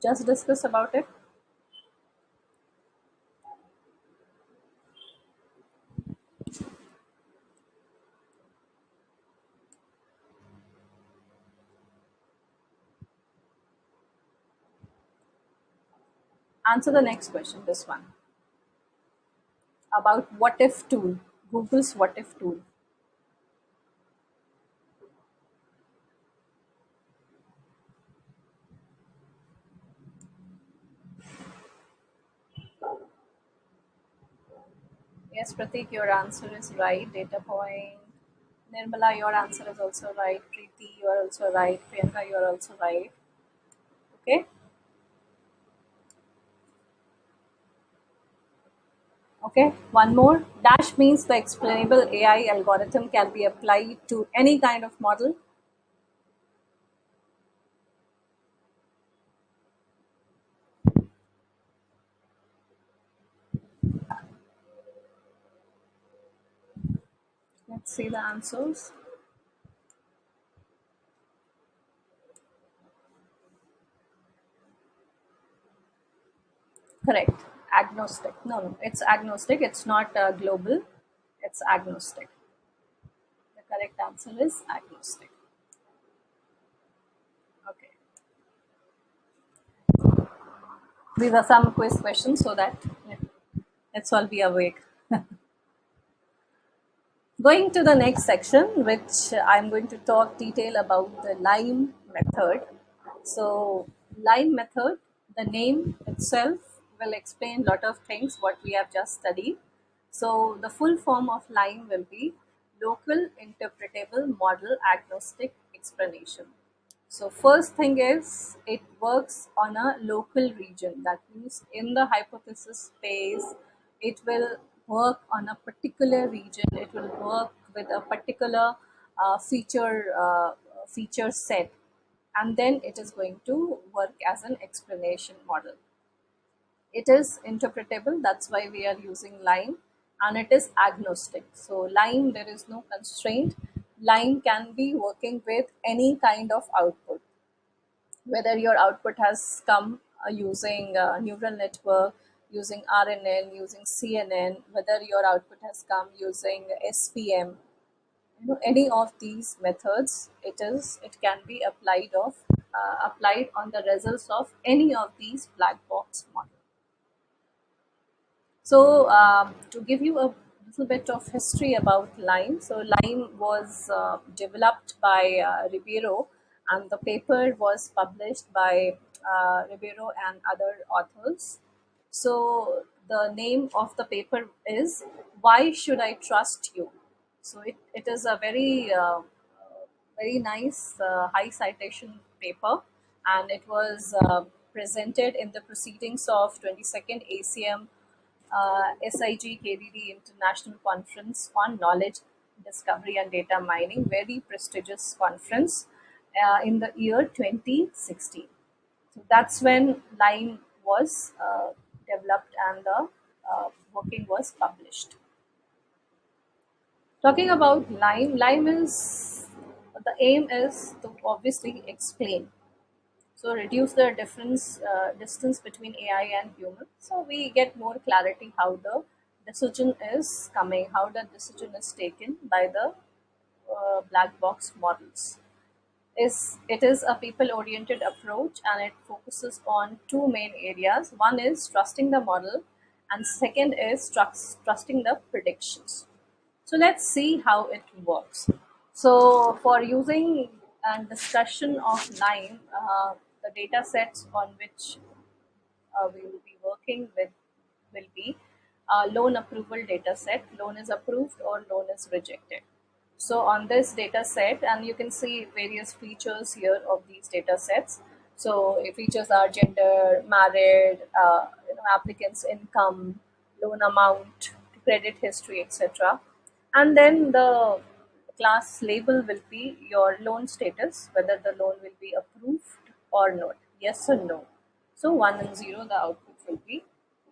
Just discuss about it. Answer the next question, this one. About what if tool, Google's what if tool. Yes, Pratik, your answer is right. Data point. Nirmala, your answer is also right. Preeti, you are also right. Priyanka, you are also right. Okay. Okay, one more. Dash means the explainable AI algorithm can be applied to any kind of model. Let's see the answers. Correct. Agnostic. No, no, it's agnostic. It's not global. It's agnostic. The correct answer is agnostic. Okay. These are some quiz questions so that yeah, let's all be awake. Going to the next section, which I'm going to talk detail about the LIME method. So, LIME method, the name itself will explain a lot of things what we have just studied. So, the full form of LIME will be local interpretable model agnostic explanation. So first thing is it works on a local region. That means in the hypothesis space, it will work on a particular region. It will work with a particular feature set, and then it is going to work as an explanation model. It is interpretable. That's why we are using Lime, and it is agnostic. So Lime, there is no constraint. Lime can be working with any kind of output, whether your output has come using neural network, using RNN, using CNN, whether your output has come using SPM, any of these methods, it can be applied on the results of any of these black box models. So, to give you a little bit of history about Lime, so Lime was developed by Ribeiro, and the paper was published by Ribeiro and other authors. So, the name of the paper is "Why Should I Trust You?" So, it is a very nice high citation paper, and it was presented in the proceedings of 22nd ACM SIG KDD International Conference on Knowledge Discovery and Data Mining, very prestigious conference in the year 2016. So that's when Lime was developed and the working was published. Talking about Lime, Lime is the aim is to obviously explain. So reduce the distance between AI and human. So we get more clarity how the decision is coming, how the decision is taken by the black box models. Is it is a people oriented approach, and it focuses on two main areas. One is trusting the model, and second is trusting the predictions. So let's see how it works. So for using and discussion of Lime, the data sets on which we will be working with will be loan approval data set. Loan is approved or loan is rejected. So on this data set, and you can see various features here of these data sets. So features are gender, married, applicant's income, loan amount, credit history, etc. And then the class label will be your loan status, whether the loan will be approved or not, yes or no. So 1 and 0, the output will be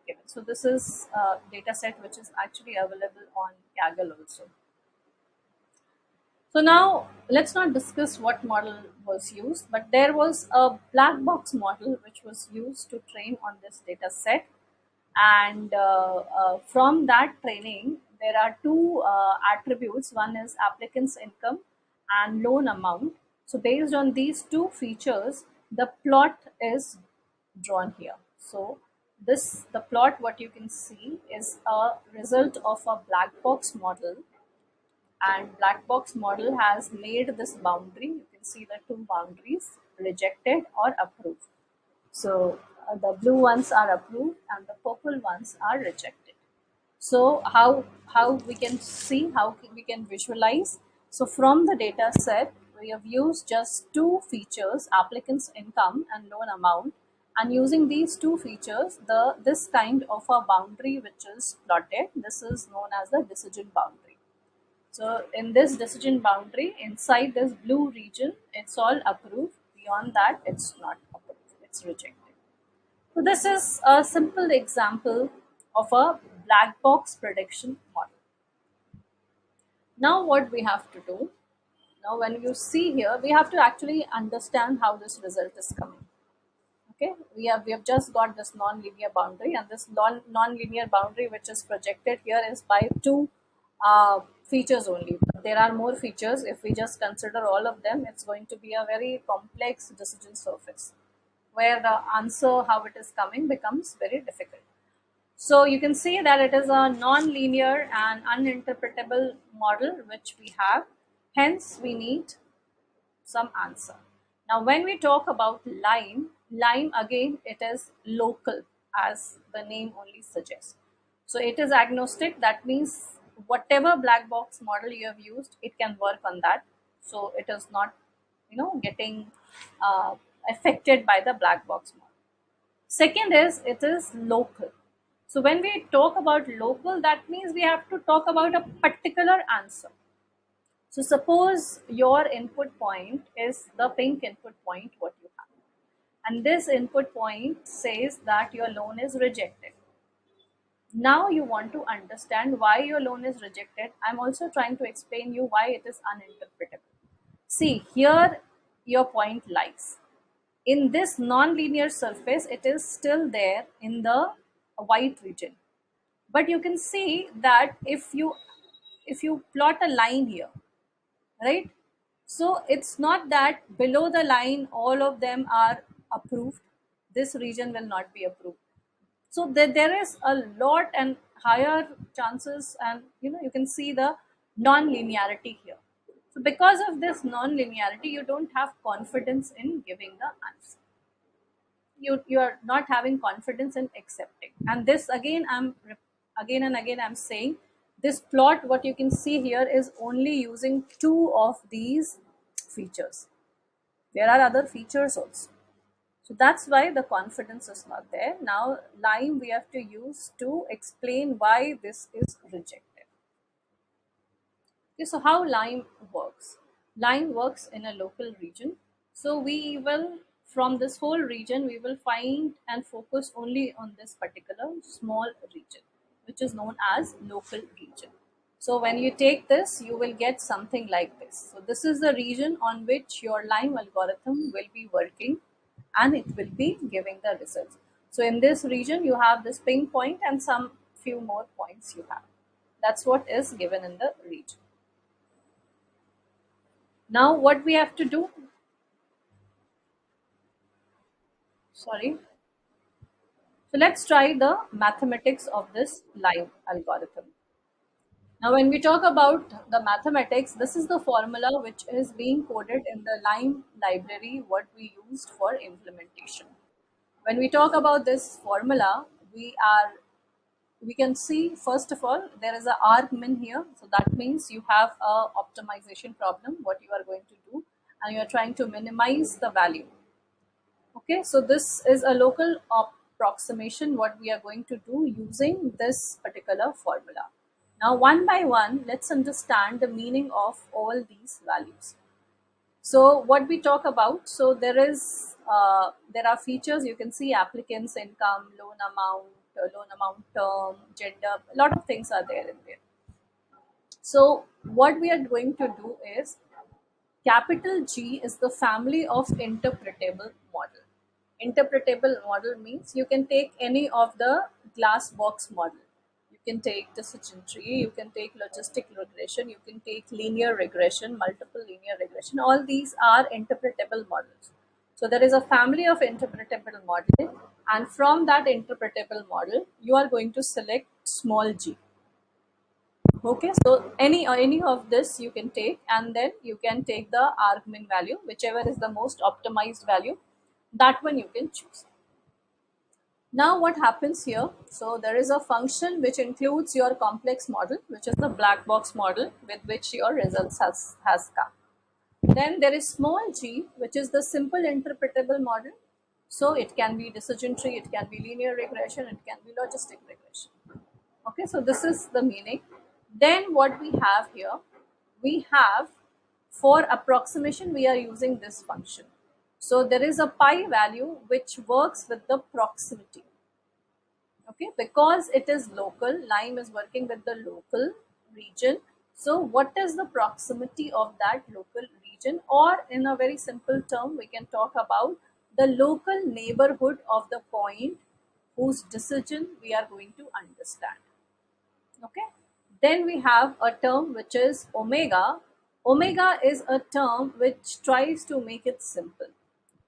given. So this is a data set which is actually available on Kaggle also. So now let's not discuss what model was used, but there was a black box model which was used to train on this data set. And from that training, there are two attributes. One is applicant's income and loan amount. So based on these two features, the plot is drawn here. So the plot what you can see is a result of a black box model, and black box model has made this boundary. You can see the two boundaries, rejected or approved. So the blue ones are approved and the purple ones are rejected. So how we can see, we can visualize. So from the data set, we have used just two features, applicant's income and loan amount, And using these two features, this kind of a boundary which is plotted, this is known as the decision boundary. So in this decision boundary, inside this blue region, it's all approved. Beyond that, it's not approved, it's rejected. So this is a simple example of a black box prediction model. Now what we have to do, now when you see here, we have to actually understand how this result is coming. Okay, we have just got this non-linear boundary, and this non-linear boundary which is projected here is by two features only. But there are more features. If we just consider all of them, it's going to be a very complex decision surface where the answer how it is coming becomes very difficult. So you can see that it is a non-linear and uninterpretable model which we have. Hence, we need some answer. Now, when we talk about Lime again, it is local as the name only suggests. So it is agnostic. That means whatever black box model you have used, it can work on that. So it is not, getting affected by the black box model. Second is it is local. So when we talk about local, that means we have to talk about a particular answer. So suppose your input point is the pink input point what you have. And this input point says that your loan is rejected. Now you want to understand why your loan is rejected. I'm also trying to explain you why it is uninterpretable. See, here your point lies. In this non-linear surface, it is still there in the white region. But you can see that if you plot a line here, right? So it's not that below the line all of them are approved. This region will not be approved. So there is a lot and higher chances, and you can see the non-linearity here. So because of this non-linearity, you don't have confidence in giving the answer. You are not having confidence in accepting. And this again and again I'm saying, this plot what you can see here is only using two of these features. There are other features also, so that's why the confidence is not there. Now Lime we have to use to explain why this is rejected. Okay, so how Lime works? Lime works in a local region. So we will, from this whole region, we will find and focus only on this particular small region, which is known as local region. So when you take this, you will get something like this. So this is the region on which your Lime algorithm will be working, and it will be giving the results. So in this region, you have this ping point and some few more points you have. That's what is given in the region. Now what we have to do, sorry. So let's try the mathematics of this Lime algorithm. Now when we talk about the mathematics, this is the formula which is being coded in the Lime library what we used for implementation. When we talk about this formula, we can see first of all there is a argmin here. So that means you have a optimization problem what you are going to do, and you are trying to minimize the value. Okay, so this is a local approximation what we are going to do using this particular formula. Now one by one, let's understand the meaning of all these values. So what we talk about, so there are features. You can see applicants income, loan amount term, gender, a lot of things are there in there. So what we are going to do is, capital G is the family of interpretable model. Interpretable model means you can take any of the glass box model. You can take decision tree, you can take logistic regression, you can take linear regression, multiple linear regression. All these are interpretable models. So there is a family of interpretable model, and from that interpretable model, you are going to select small g. Okay, so any of this you can take, and then you can take the argmin value, whichever is the most optimized value, that one you can choose. Now what happens here, so there is a function which includes your complex model, which is the black box model with which your results has come. Then there is small g, which is the simple interpretable model. So it can be decision tree, it can be linear regression, it can be logistic regression. Okay, so this is the meaning. Then what we have here, we have, for approximation we are using this function. So there is a pi value which works with the proximity. Okay, because it is local, Lime is working with the local region. So what is the proximity of that local region, or in a very simple term we can talk about the local neighborhood of the point whose decision we are going to understand. Okay, then we have a term which is omega. Omega is a term which tries to make it simple,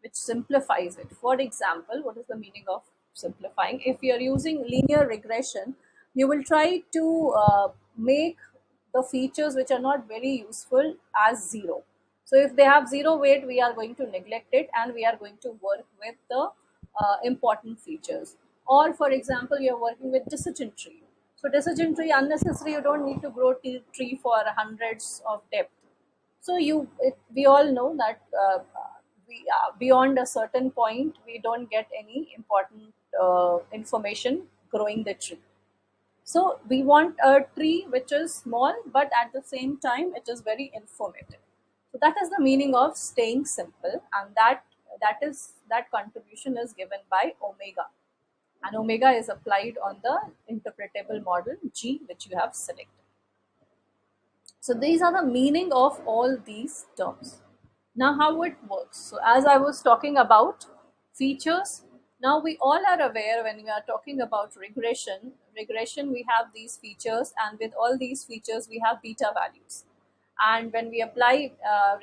which simplifies it. For example, what is the meaning of simplifying? If you are using linear regression, you will try to make the features which are not very useful as zero. So if they have zero weight, we are going to neglect it and we are going to work with the important features. Or for example, you are working with decision tree. So decision tree unnecessary, you don't need to grow tree for hundreds of depth. So we all know that beyond a certain point, we don't get any important information growing the tree. So we want a tree which is small, but at the same time, it is very informative. So that is the meaning of staying simple, and that contribution is given by omega, and omega is applied on the interpretable model G which you have selected. So these are the meaning of all these terms. Now how it works. So as I was talking about features, now we all are aware when we are talking about regression we have these features, and with all these features we have beta values. And when we apply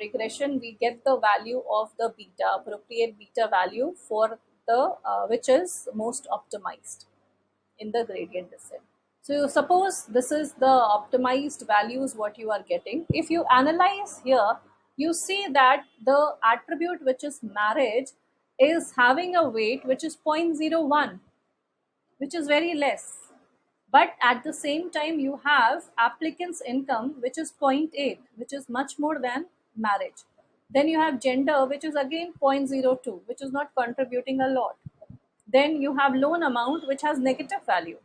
regression, we get the value of the beta, appropriate beta value for the which is most optimized in the gradient descent. So suppose this is the optimized values what you are getting. If you analyze here, you see that the attribute which is marriage is having a weight which is 0.01, which is very less. But at the same time, you have applicant's income which is zero point 0.8, which is much more than marriage. Then you have gender, which is again 0.02, which is not contributing a lot. Then you have loan amount, which has negative value.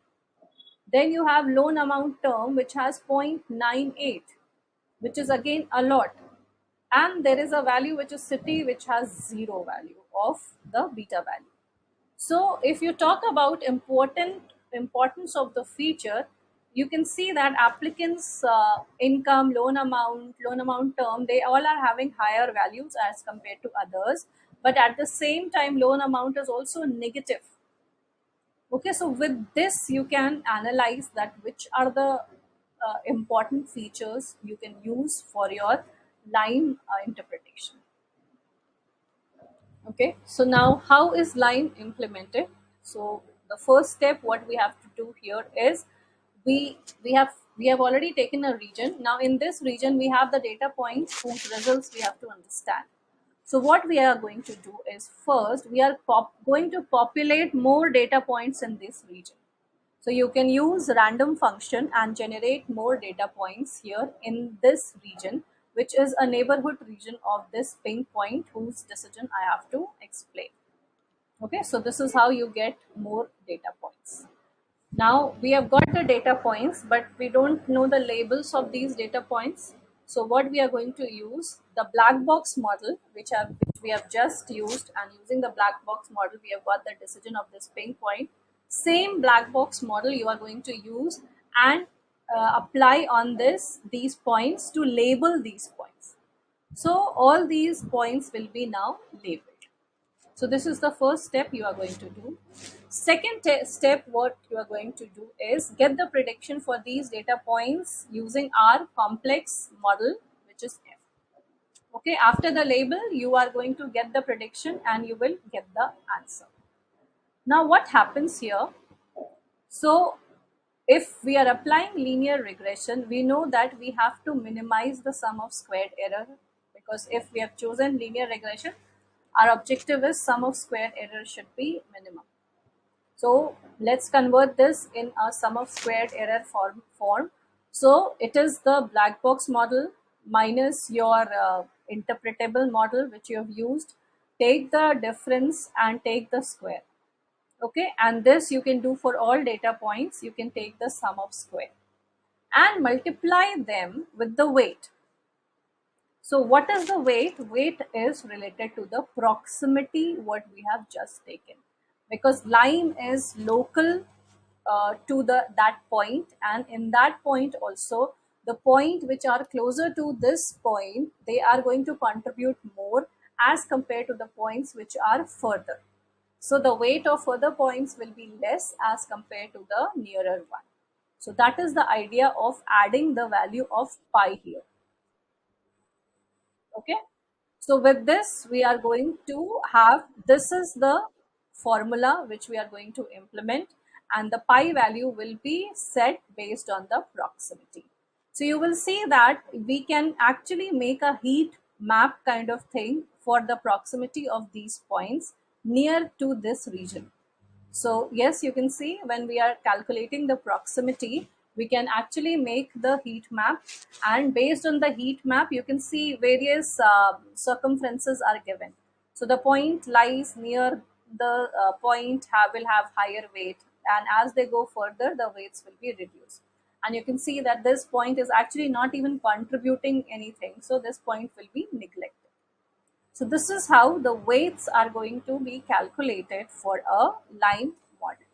Then you have loan amount term which has 0.98, which is again a lot. And there is a value which is city which has zero value of the beta value. So if you talk about importance of the feature, you can see that applicants income, loan amount term, they all are having higher values as compared to others. But at the same time, loan amount is also negative. Okay, so with this, you can analyze that which are the important features you can use for your Lime interpretation. Okay, so now how is Lime implemented? So the first step, what we have to do here is we have already taken a region. Now in this region, we have the data points whose results we have to understand. So what we are going to do is first we are going to populate more data points in this region. So you can use random function and generate more data points here in this region, which is a neighborhood region of this pink point whose decision I have to explain. Okay, so this is how you get more data points. Now we have got the data points, but we don't know the labels of these data points. So what we are going to use, the black box model, which we have just used, and using the black box model, we have got the decision of this pink point. Same black box model you are going to use and apply on these points to label these points. So all these points will be now labeled. So this is the first step you are going to do. Second step, what you are going to do is get the prediction for these data points using our complex model, which is F. Okay, after the label, you are going to get the prediction and you will get the answer. Now what happens here? So if we are applying linear regression, we know that we have to minimize the sum of squared error, because if we have chosen linear regression, our objective is sum of squared error should be minimum. So let's convert this in a sum of squared error form. So it is the black box model minus your interpretable model which you have used, take the difference and take the square. Okay, and this you can do for all data points. You can take the sum of square and multiply them with the weight. So what is the weight? Weight is related to the proximity what we have just taken, because lime is local to the that point, and in that point also the point which are closer to this point, they are going to contribute more as compared to the points which are further. So the weight of further points will be less as compared to the nearer one. So that is the idea of adding the value of pi here. Okay, so with this we are going to have, this is the formula which we are going to implement, and the pi value will be set based on the proximity. So you will see that we can actually make a heat map kind of thing for the proximity of these points near to this region. So yes, you can see when we are calculating the proximity, we can actually make the heat map, and based on the heat map, you can see various circumferences are given. So the point lies near the point will have higher weight, and as they go further, the weights will be reduced. And you can see that this point is actually not even contributing anything. So this point will be neglected. So this is how the weights are going to be calculated for a lime model.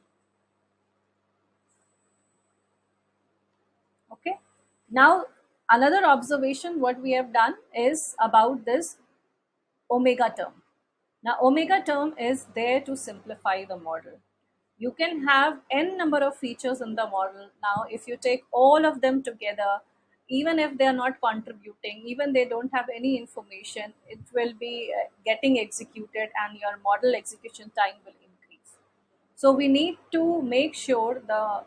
Okay. Now another observation what we have done is about this omega term. Now omega term is there to simplify the model. You can have n number of features in the model. Now if you take all of them together, even if they are not contributing, even they don't have any information, it will be getting executed and your model execution time will increase. So we need to make sure the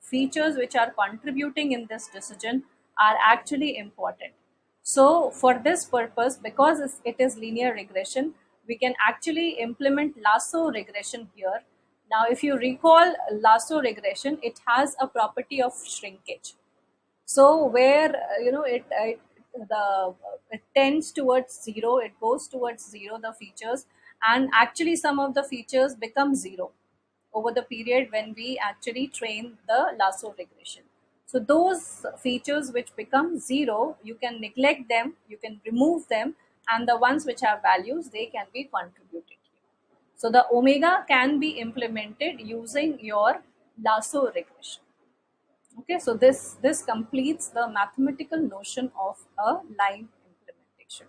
features which are contributing in this decision are actually important. So for this purpose, because it is linear regression, we can actually implement lasso regression here. Now, if you recall lasso regression, it has a property of shrinkage. So where it tends towards zero, it goes towards zero, the features, and actually some of the features become zero over the period when we actually train the lasso regression. So those features which become zero, you can neglect them, you can remove them, and the ones which have values, they can be contributed. So the omega can be implemented using your lasso regression. Okay, so this completes the mathematical notion of a line implementation.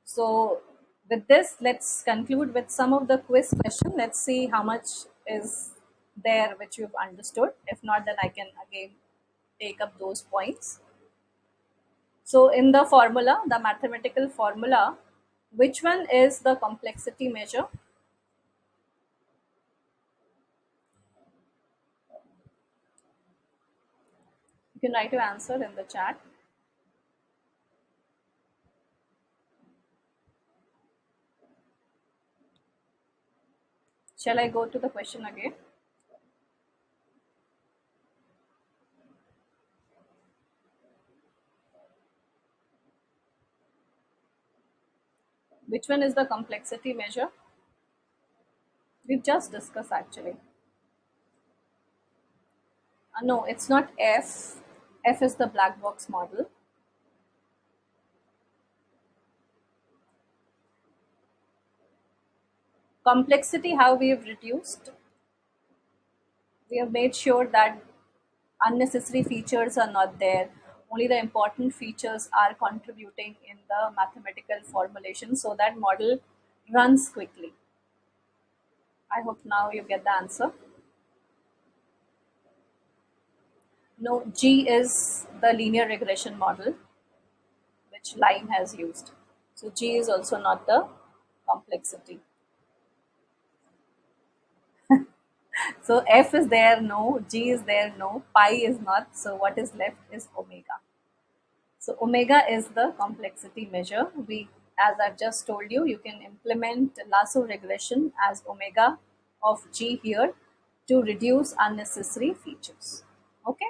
So with this, let's conclude with some of the quiz question. Let's see how much is there which you've understood. If not, then I can again take up those points. So in the formula, the mathematical formula, which one is the complexity measure? You can write your answer in the chat. Shall I go to the question again? Which one is the complexity measure? We've just discussed actually. No, it's not F. F is the black box model. Complexity, how we have reduced. We have made sure that unnecessary features are not there. Only the important features are contributing in the mathematical formulation so that model runs quickly. I hope now you get the answer. No, G is the linear regression model which Lime has used. So G is also not the complexity. So F is there, no. G is there, no. Pi is not. So what is left is omega. So omega is the complexity measure. As I've just told you, you can implement lasso regression as omega of G here to reduce unnecessary features. Okay.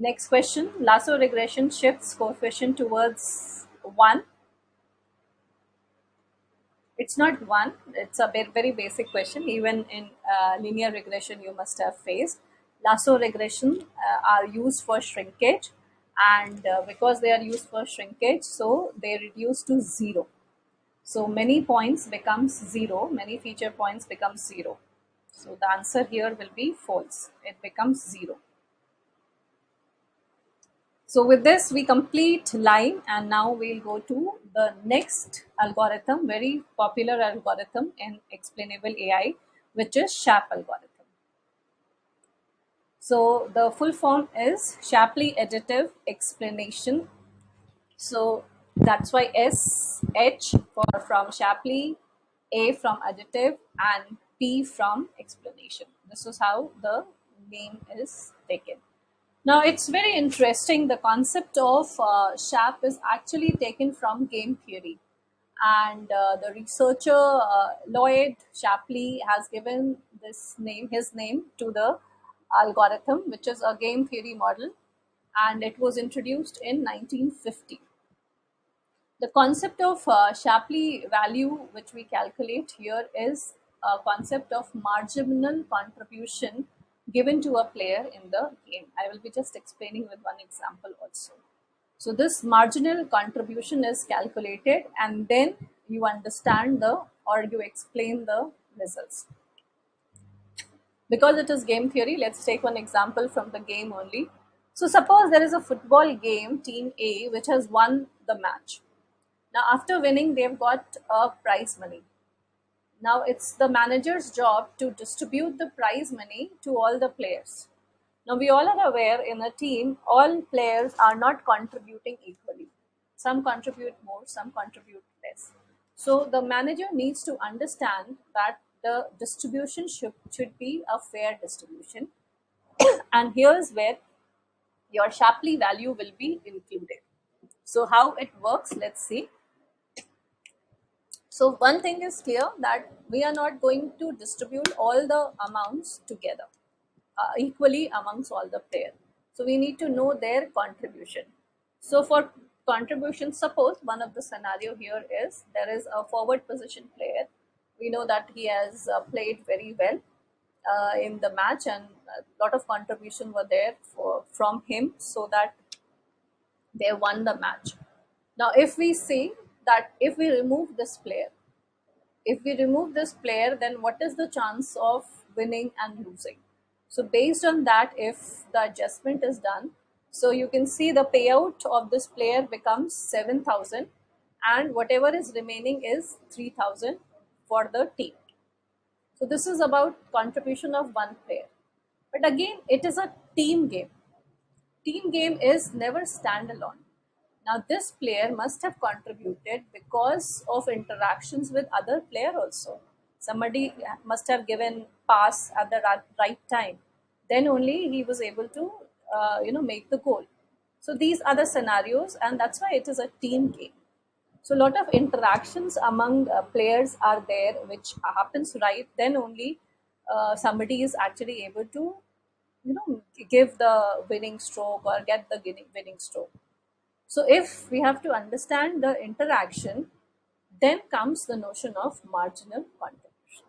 Next question, lasso regression shifts coefficient towards 1. It's not one, it's a very basic question. Even in linear regression, you must have faced. Lasso regression are used for shrinkage, and because they are used for shrinkage, so they reduce to zero. So many points becomes zero, many feature points becomes zero. So the answer here will be false. It becomes zero. So with this, we complete line, and now we'll go to the next algorithm, very popular algorithm in explainable AI, which is SHAP algorithm. So the full form is Shapley Additive Explanation. So that's why S, H for from Shapley, A from additive, and P from explanation. This is how the name is taken. Now it's very interesting. The concept of SHAP is actually taken from game theory, and the researcher Lloyd Shapley has given his name to the algorithm, which is a game theory model, and it was introduced in 1950. The concept of Shapley value, which we calculate here, is a concept of marginal contribution given to a player in the game. I will be just explaining with one example also. So this marginal contribution is calculated, and then you understand or you explain the results. Because it is game theory, let's take one example from the game only. So suppose there is a football game, team A, which has won the match. Now, after winning, they've got a prize money. Now, it's the manager's job to distribute the prize money to all the players. Now, we all are aware in a team, all players are not contributing equally. Some contribute more, some contribute less. So, the manager needs to understand that the distribution should be a fair distribution. And here's where your Shapley value will be included. So, how it works, let's see. So one thing is clear, that we are not going to distribute all the amounts together equally amongst all the players. So we need to know their contribution. So for contribution, suppose one of the scenario here is there is a forward position player. We know that he has played very well in the match, and a lot of contribution were there from him, so that they won the match. Now if we say that if we remove this player, then what is the chance of winning and losing? So based on that, if the adjustment is done, so you can see the payout of this player becomes 7,000, and whatever is remaining is 3,000 for the team. So this is about contribution of one player. But again, it is a team game. Team game is never standalone. Now, this player must have contributed because of interactions with other player also. Somebody must have given pass at the right time. Then only he was able to, make the goal. So these are the scenarios, and that's why it is a team game. So a lot of interactions among players are there, which happens right. Then only somebody is actually able to, give the winning stroke or get the winning stroke. So if we have to understand the interaction, then comes the notion of marginal contribution.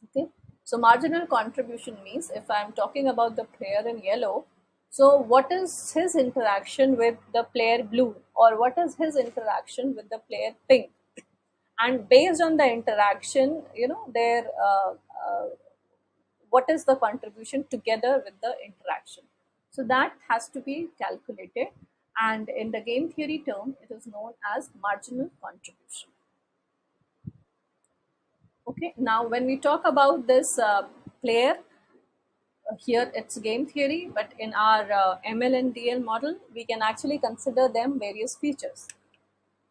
Okay. So marginal contribution means, if I am talking about the player in yellow, so what is his interaction with the player blue, or what is his interaction with the player pink? And based on the interaction, their what is the contribution together with the interaction. So that has to be calculated, and in the game theory term, it is known as marginal contribution. Okay, now when we talk about this player, here it's game theory, but in our ML and DL model, we can actually consider them various features.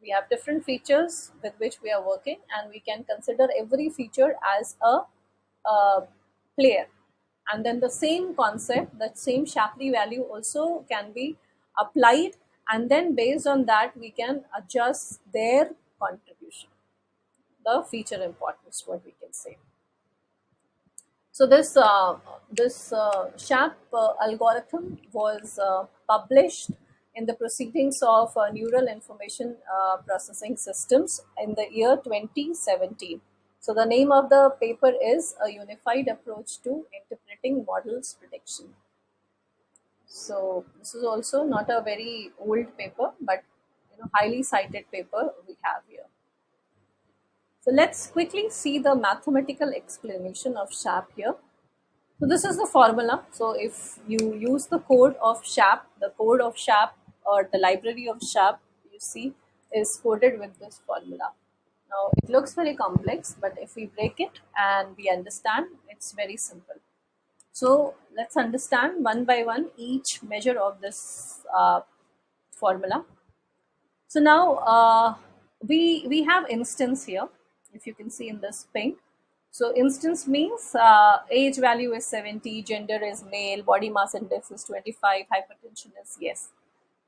We have different features with which we are working, and we can consider every feature as a player. And then the same concept, the same Shapley value also can be applied, and then based on that, we can adjust their contribution, the feature importance, what we can say. So this SHAP algorithm was published in the proceedings of Neural Information Processing Systems in the year 2017. So the name of the paper is A Unified Approach to Interpreting Models Prediction. So this is also not a very old paper, but highly cited paper we have here. So let's quickly see the mathematical explanation of SHAP here. So this is the formula. So if you use the code of SHAP, the code of SHAP or the library of SHAP, you see, is coded with this formula. Now it looks very complex, but if we break it and we understand, it's very simple. So let's understand one by one each measure of this formula. So now we have instance here, if you can see in this pink. So instance means age value is 70, gender is male, body mass index is 25, hypertension is yes.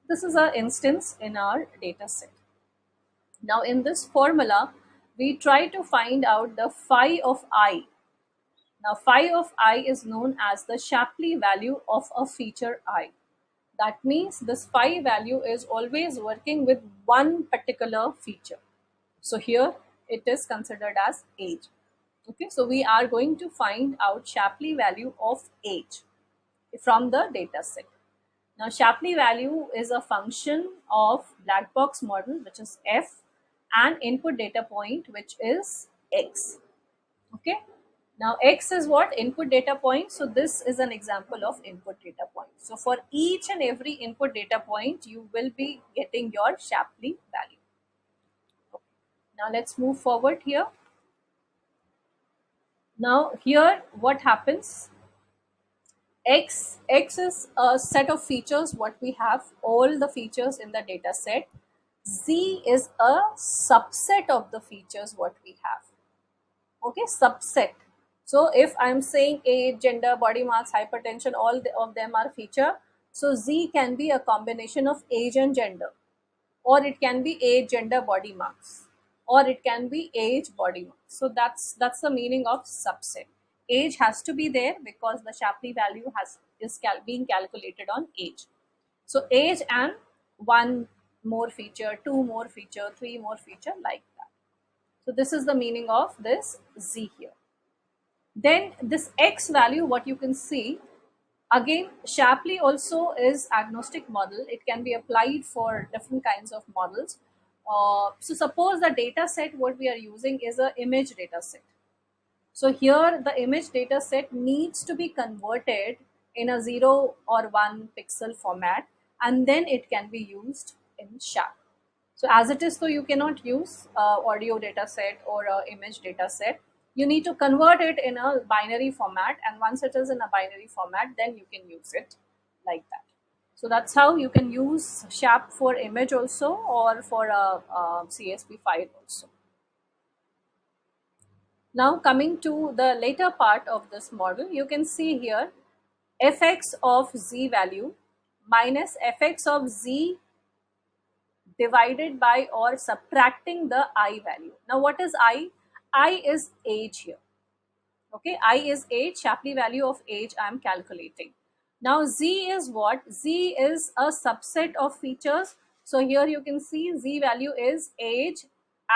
This is our instance in our data set. Now in this formula, we try to find out the phi of I. Now phi of I is known as the Shapley value of a feature I. That means this phi value is always working with one particular feature. So here it is considered as age. Okay, so we are going to find out Shapley value of age from the data set. Now Shapley value is a function of black box model, which is F, and input data point, which is X. Okay, now X is what? Input data point. So this is an example of input data point. So for each and every input data point, you will be getting your Shapley value. Okay. Now let's move forward here. Now here what happens? X is a set of features what we have, all the features in the data set. Z is a subset of the features what we have. Okay, subset. So if I'm saying age, gender, body mass, hypertension, all of them are feature. So Z can be a combination of age and gender, or it can be age, gender, body mass, or it can be age, body mass. So that's the meaning of subset. Age has to be there because the Shapley value is being calculated on age. So age and one more feature, two more feature, three more feature, like that. So this is the meaning of this Z here. Then this X value, what you can see, again, Shapley also is agnostic model. It can be applied for different kinds of models. So suppose the data set what we are using is a image data set. So here the image data set needs to be converted in a 0 or 1 pixel format, and then it can be used in SHAP. So as it is, so you cannot use audio data set or image data set. You need to convert it in a binary format, and once it is in a binary format, then you can use it like that. So that's how you can use SHAP for image also, or for a CSV file also. Now coming to the later part of this model, you can see here fx of z value minus fx of z divided by or subtracting the I value. Now what is I? I is age here. Okay, I is age, Shapley value of age I am calculating. Now Z is what? Z is a subset of features. So here you can see Z value is age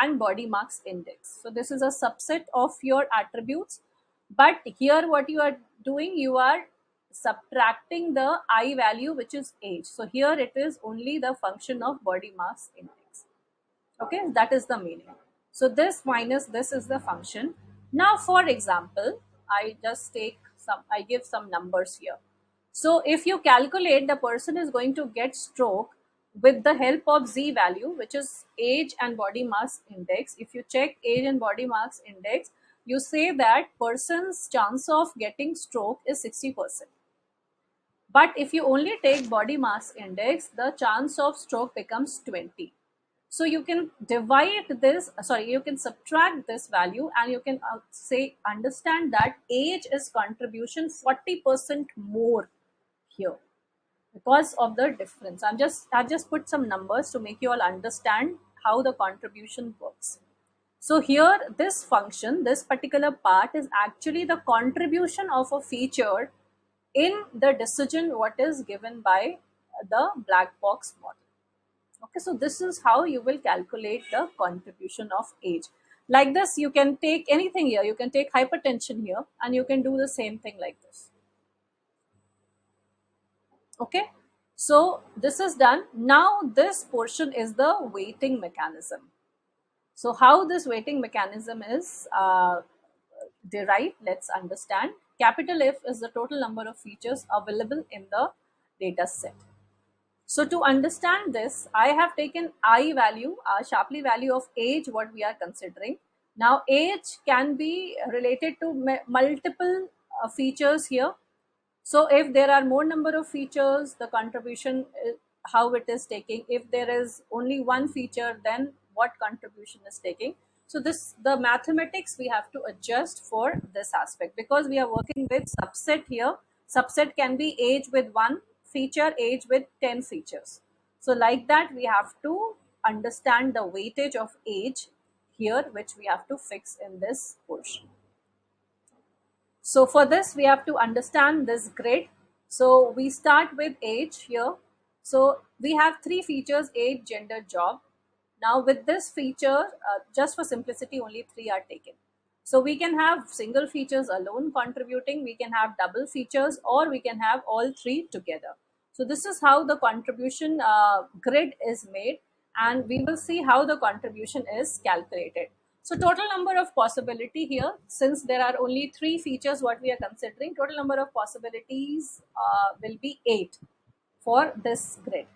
and body mass index. So this is a subset of your attributes. But here what you are doing, you are subtracting the I value, which is age. So here it is only the function of body mass index. Okay, that is the meaning. So this minus this is the function. Now for example, I give some numbers here. So if you calculate, the person is going to get stroke with the help of Z value, which is age and body mass index. If you check age and body mass index, you say that person's chance of getting stroke is 60%. But if you only take body mass index, the chance of stroke becomes 20. So you can divide this, you can subtract this value, and you can understand that age is contribution 40% more here because of the difference. I've just put some numbers to make you all understand how the contribution works. So here this function, this particular part is actually the contribution of a feature in the decision what is given by the black box model. Okay, so this is how you will calculate the contribution of age. Like this, you can take anything here. You can take hypertension here and you can do the same thing like this. Okay, so this is done. Now this portion is the weighting mechanism. So how this weighting mechanism is derived, let's understand. Capital F is the total number of features available in the data set. So to understand this, I have taken I value, Shapley value of age, what we are considering. Now age can be related to multiple features here. So if there are more number of features, the contribution, how it is taking. If there is only one feature, then what contribution is taking. So this, the mathematics we have to adjust for this aspect, because we are working with subset here. Subset can be age with one feature, age with 10 features. So like that, we have to understand the weightage of age here, which we have to fix in this portion. So for this, we have to understand this grid. So we start with age here. So we have three features: age, gender, job. Now with this feature, just for simplicity, only three are taken. So we can have single features alone contributing, we can have double features, or we can have all three together. So this is how the contribution grid is made, and we will see how the contribution is calculated. So total number of possibility here, since there are only three features what we are considering, total number of possibilities will be 8 for this grid.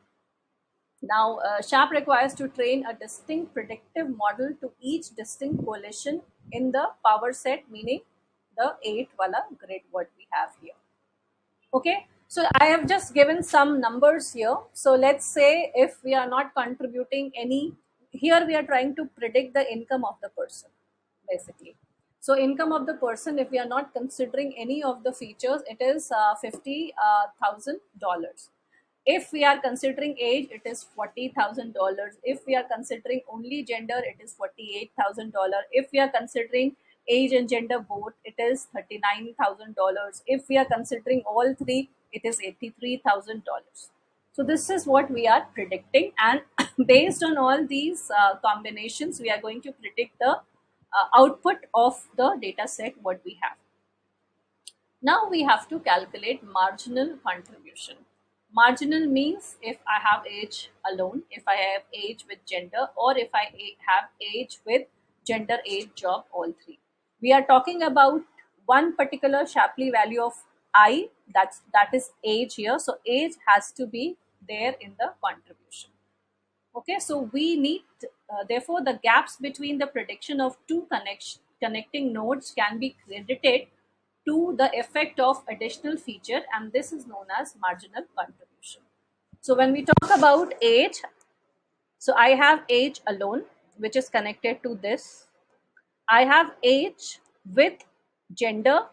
Now, SHAP requires to train a distinct predictive model to each distinct coalition in the power set, meaning the 8 wala grid what we have here. Okay, so I have just given some numbers here. So let's say if we are not contributing any, here we are trying to predict the income of the person, basically. So income of the person, if we are not considering any of the features, it is $50,000. If we are considering age, it is $40,000. If we are considering only gender, it is $48,000. If we are considering age and gender both, it is $39,000. If we are considering all three, it is $83,000. So this is what we are predicting, and based on all these combinations, we are going to predict the output of the data set what we have. Now we have to calculate marginal contribution. Marginal means if I have age alone, if I have age with gender, or if I have age with gender, age, job, all three. We are talking about one particular Shapley value of I, that is age here. So age has to be there in the contribution. Okay, so we need, therefore, the gaps between the prediction of two connecting nodes can be credited to the effect of additional feature, and this is known as marginal contribution. So when we talk about age, so I have age alone, which is connected to this. I have age with gender,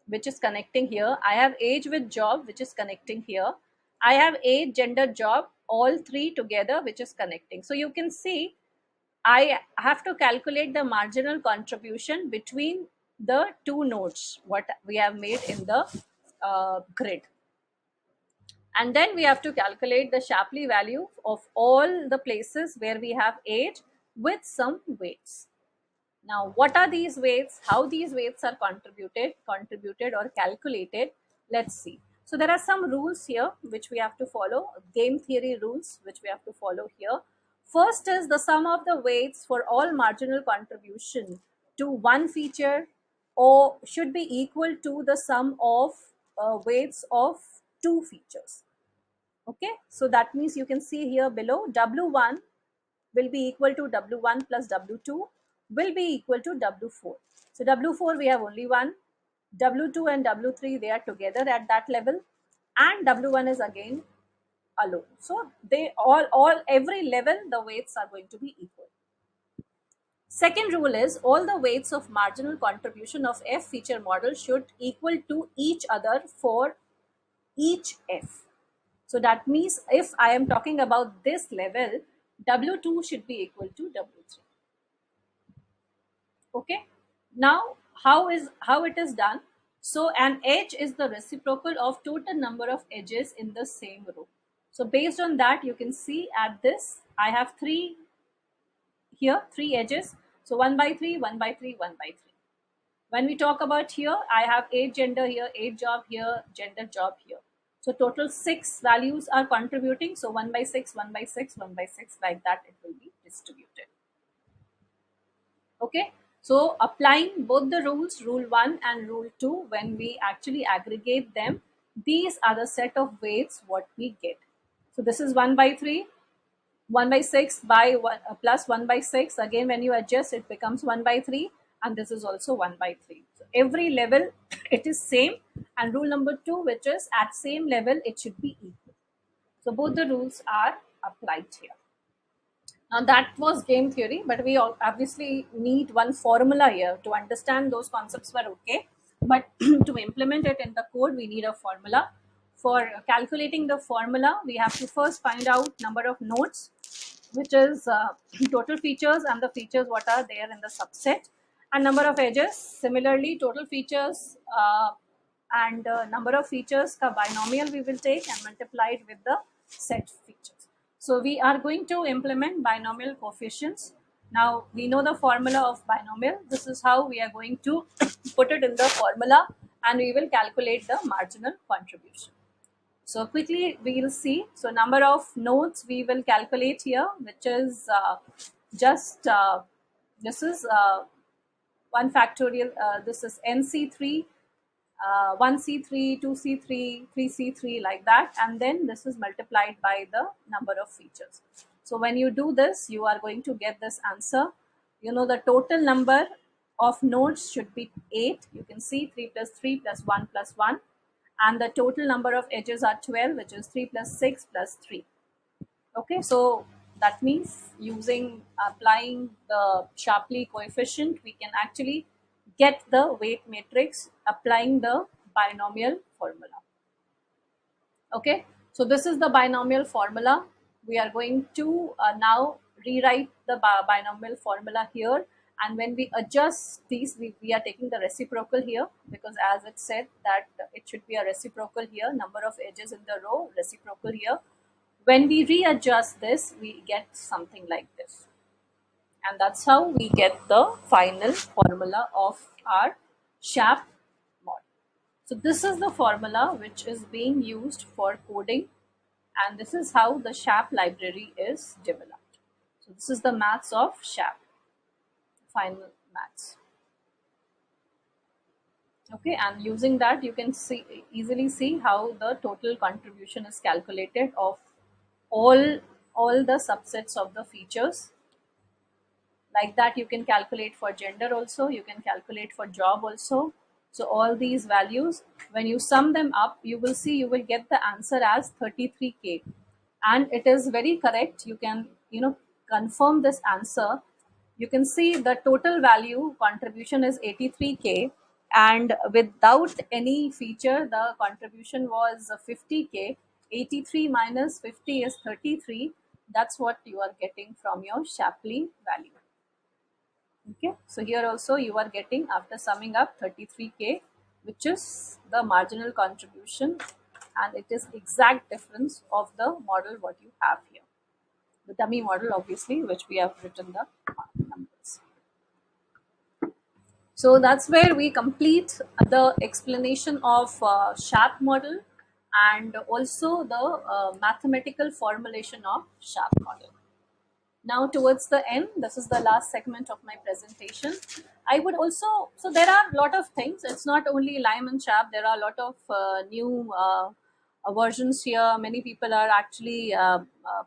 which is connecting here. I have age with job, which is connecting here. I have age, gender, job, all three together, which is connecting. So you can see I have to calculate the marginal contribution between the two nodes, what we have made in the grid. And then we have to calculate the Shapley value of all the places where we have age with some weights. Now, what are these weights? How these weights are contributed or calculated? Let's see. So there are some rules here which we have to follow, game theory rules which we have to follow here. First is the sum of the weights for all marginal contribution to one feature or should be equal to the sum of weights of two features. Okay, so that means you can see here below W1 will be equal to W1 plus W2 will be equal to W4. So W4 we have only one, W2 and W3 they are together at that level, and W1 is again alone. So they all every level the weights are going to be equal. Second rule is all the weights of marginal contribution of F feature model should equal to each other for each F. So that means if I am talking about this level, W2 should be equal to W3. Okay, now how it is done? So an edge is the reciprocal of total number of edges in the same row. So based on that, you can see at this, I have three here, three edges. So 1 by 3, 1 by 3, 1 by 3. When we talk about here, I have 8 gender here, 8 job here, gender job here. So total 6 values are contributing. So 1 by 6, 1 by 6, 1 by 6, like that it will be distributed. Okay. So applying both the rules, rule 1 and rule 2, when we actually aggregate them, these are the set of weights what we get. So this is 1 by 3, 1 by 6 by 1 plus 1 by 6. Again, when you adjust, it becomes 1 by 3, and this is also 1 by 3. So every level it is same, and rule number 2, which is at same level it should be equal. So both the rules are applied here. Now that was game theory, but we obviously need one formula here. To understand those concepts were okay, but to implement it in the code, we need a formula. For calculating the formula, we have to first find out number of nodes, which is total features and the features what are there in the subset, and number of edges. Similarly, total features and number of features ka binomial we will take and multiply it with the set features. So we are going to implement binomial coefficients. Now we know the formula of binomial. This is how we are going to put it in the formula, and we will calculate the marginal contribution. So quickly we will see. So number of nodes we will calculate here, which is just this is 1 factorial. This is NC3, 1C3, 2C3, 3C3, like that, and then this is multiplied by the number of features. So when you do this, you are going to get this answer. You know the total number of nodes should be 8. You can see 3 plus 3 plus 1 plus 1, and the total number of edges are 12, which is 3 plus 6 plus 3. Okay, so that means using applying the Shapley coefficient, we can actually get the weight matrix applying the binomial formula. Okay, so this is the binomial formula. We are going to now rewrite the binomial formula here, and when we adjust these, we are taking the reciprocal here, because as it said that it should be a reciprocal here, number of edges in the row, reciprocal here. When we readjust this, we get something like this, and that's how we get the final formula of our SHAP model. So this is the formula which is being used for coding, and this is how the SHAP library is developed. So this is the maths of SHAP, final maths. Okay, and using that you can easily see how the total contribution is calculated of all the subsets of the features. Like that you can calculate for gender also, you can calculate for job also. So all these values, when you sum them up, you will see you will get the answer as 33K, and it is very correct. You can confirm this answer. You can see the total value contribution is 83K, and without any feature the contribution was 50K. 83 minus 50 is 33. That's what you are getting from your Shapley value. Okay, so here also you are getting, after summing up, 33K, which is the marginal contribution, and it is exact difference of the model what you have here, the dummy model obviously, which we have written the numbers. So that's where we complete the explanation of SHAP model, and also the mathematical formulation of SHAP model. Now towards the end, this is the last segment of my presentation. I would also, so there are a lot of things. It's not only Lime and SHAP. There are a lot of new versions here. Many people are actually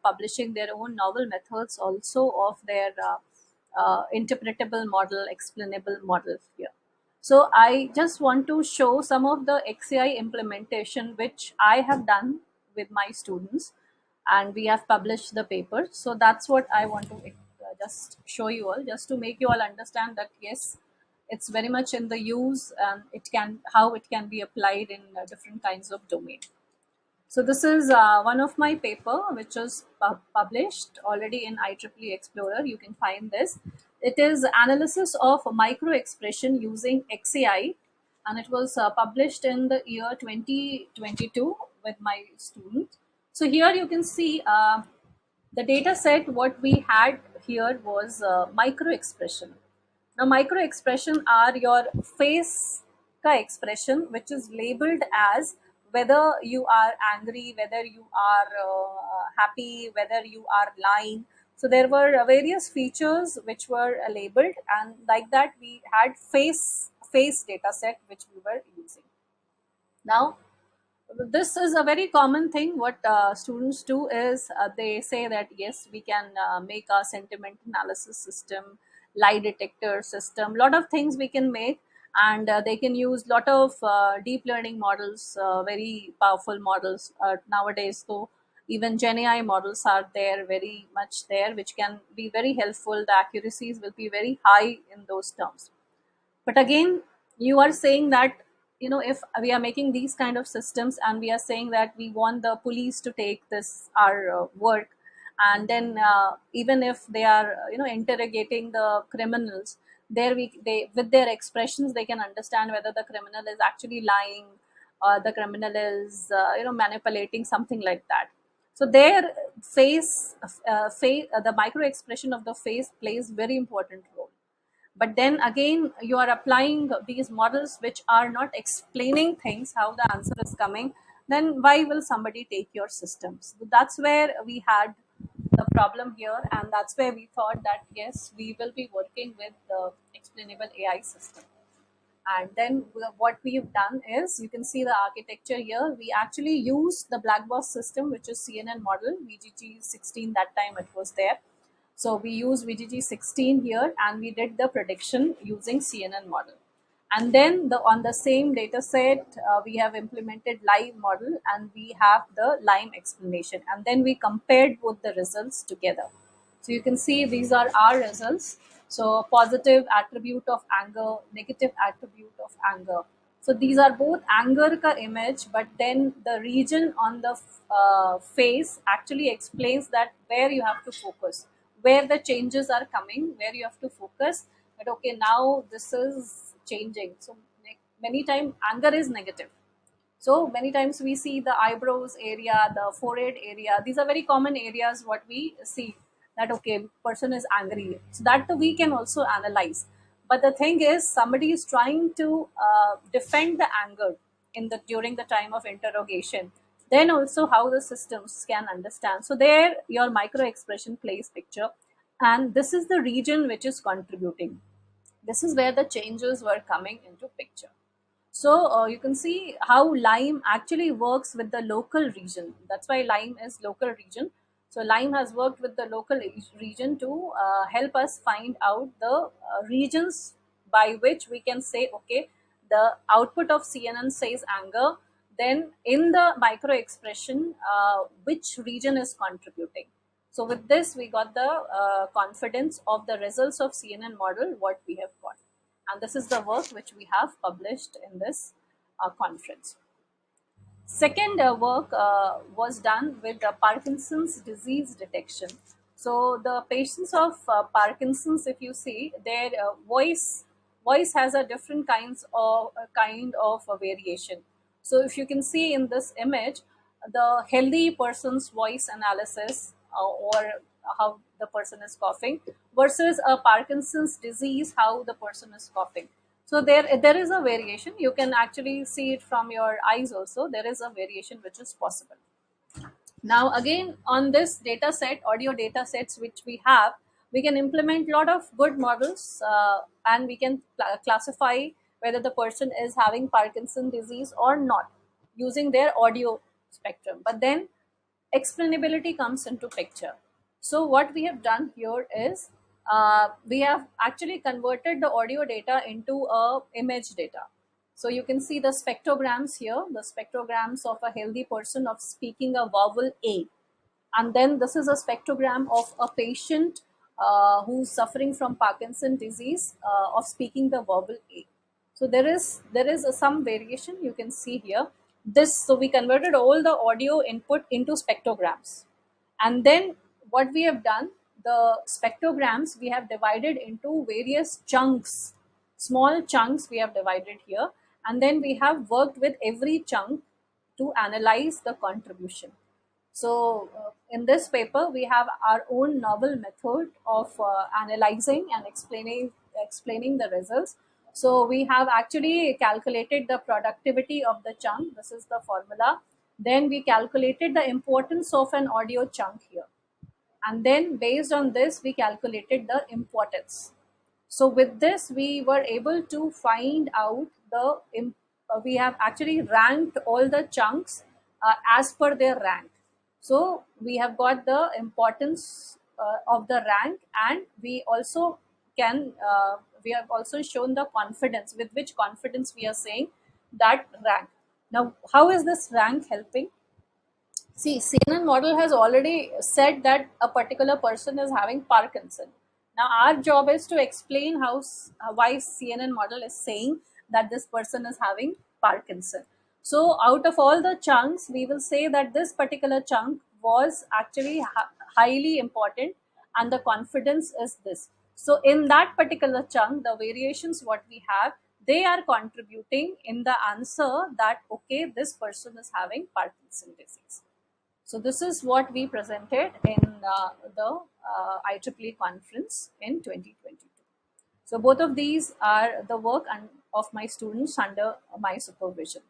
publishing their own novel methods also of their interpretable model, explainable models here. So I just want to show some of the XAI implementation which I have done with my students, and we have published the paper. So that's what I want to just show you all, just to make you all understand that yes, it's very much in the use, and how it can be applied in different kinds of domain. So this is one of my paper which was published already in IEEE Explorer. You can find this. It is analysis of micro expression using XAI, and it was published in the year 2022 with my student. So here you can see the data set. What we had here was micro expression. Now micro expression are your face ka expression, which is labeled as whether you are angry, whether you are happy, whether you are lying. So there were various features which were labeled, and like that we had face data set which we were using. Now this is a very common thing. What students do is they say that yes, we can make a sentiment analysis system, lie detector system, lot of things we can make. And they can use lot of deep learning models, very powerful models nowadays. So even gen ai models are there, very much there, which can be very helpful. The accuracies will be very high in those terms. But again, you are saying that, if we are making these kind of systems and we are saying that we want the police to take this our work, and then even if they are interrogating the criminals, there we they with their expressions they can understand whether the criminal is actually lying or the criminal is manipulating, something like that. So their the micro expression of the face plays very important role. But then again, you are applying these models which are not explaining things, how the answer is coming. Then why will somebody take your systems? So that's where we had the problem here, and that's where we thought that yes, we will be working with the explainable ai system. And then what we've done is, you can see the architecture here. We actually use the black box system, which is CNN model, VGG16, that time it was there. So we use VGG16 here, and we did the prediction using CNN model. And then on the same data set, we have implemented live model, and we have the Lime explanation. And then we compared both the results together. So you can see these are our results. So positive attribute of anger, negative attribute of anger. So these are both anger ka image, but then the region on the face actually explains that where you have to focus, where the changes are coming, where you have to focus. But okay, now this is changing. So many times anger is negative. So many times we see the eyebrows area, the forehead area. These are very common areas what we see, that okay, person is angry. So that we can also analyze. But the thing is, somebody is trying to defend the anger in the during the time of interrogation. Then also how the systems can understand. So there your micro expression plays picture, and this is the region which is contributing. This is where the changes were coming into picture. So you can see how Lime actually works with the local region. That's why Lime is local region. So Lime has worked with the local region to help us find out the regions by which we can say, okay, the output of CNN says anger. Then in the micro expression, which region is contributing. So with this, we got the confidence of the results of CNN model, what we have got. And this is the work which we have published in this conference. Second work was done with the Parkinson's disease detection. So the patients of Parkinson's, if you see, their voice has a different kind of a variation. So if you can see in this image, the healthy person's voice analysis, or how the person is coughing, versus a Parkinson's disease, how the person is coughing. So there is a variation. You can actually see it from your eyes also. There is a variation which is possible. Now again, on this data set, audio data sets which we have, we can implement a lot of good models, and we can classify whether the person is having Parkinson disease or not using their audio spectrum. But then explainability comes into picture. So what we have done here is, we have actually converted the audio data into a image data. So you can see the spectrograms here, the spectrograms of a healthy person of speaking a vowel A. And then this is a spectrogram of a patient who's suffering from Parkinson disease, of speaking the vowel A. So there is some variation you can see here. So we converted all the audio input into spectrograms. And then what we have done, the spectrograms we have divided into various chunks, small chunks we have divided here. And then we have worked with every chunk to analyze the contribution. So in this paper, we have our own novel method of analyzing and explaining the results. So we have actually calculated the productivity of the chunk. This is the formula. Then we calculated the importance of an audio chunk here, and then based on this we calculated the importance. So with this we were able to find out we have actually ranked all the chunks as per their rank. So we have got the importance of the rank, and we have also shown the confidence, with which confidence we are saying that rank. Now how is this rank helping? See, CNN model has already said that a particular person is having Parkinson. Now, our job is to explain why CNN model is saying that this person is having Parkinson. So, out of all the chunks, we will say that this particular chunk was actually highly important, and the confidence is this. So, in that particular chunk, the variations what we have, they are contributing in the answer that okay, this person is having Parkinson disease. So this is what we presented in the IEEE conference in 2022. So both of these are the work of my students under my supervision.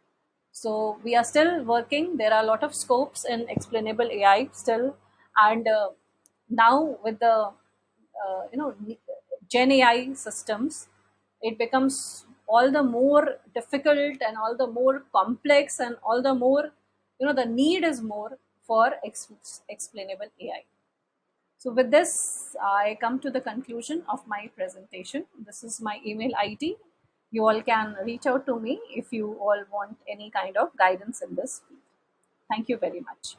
So we are still working. There are a lot of scopes in explainable AI still, and now with the Gen AI systems, it becomes all the more difficult and all the more complex, and all the more, the need is more for explainable AI. So with this, I come to the conclusion of my presentation. This is my email ID. You all can reach out to me if you all want any kind of guidance in this field. Thank you very much.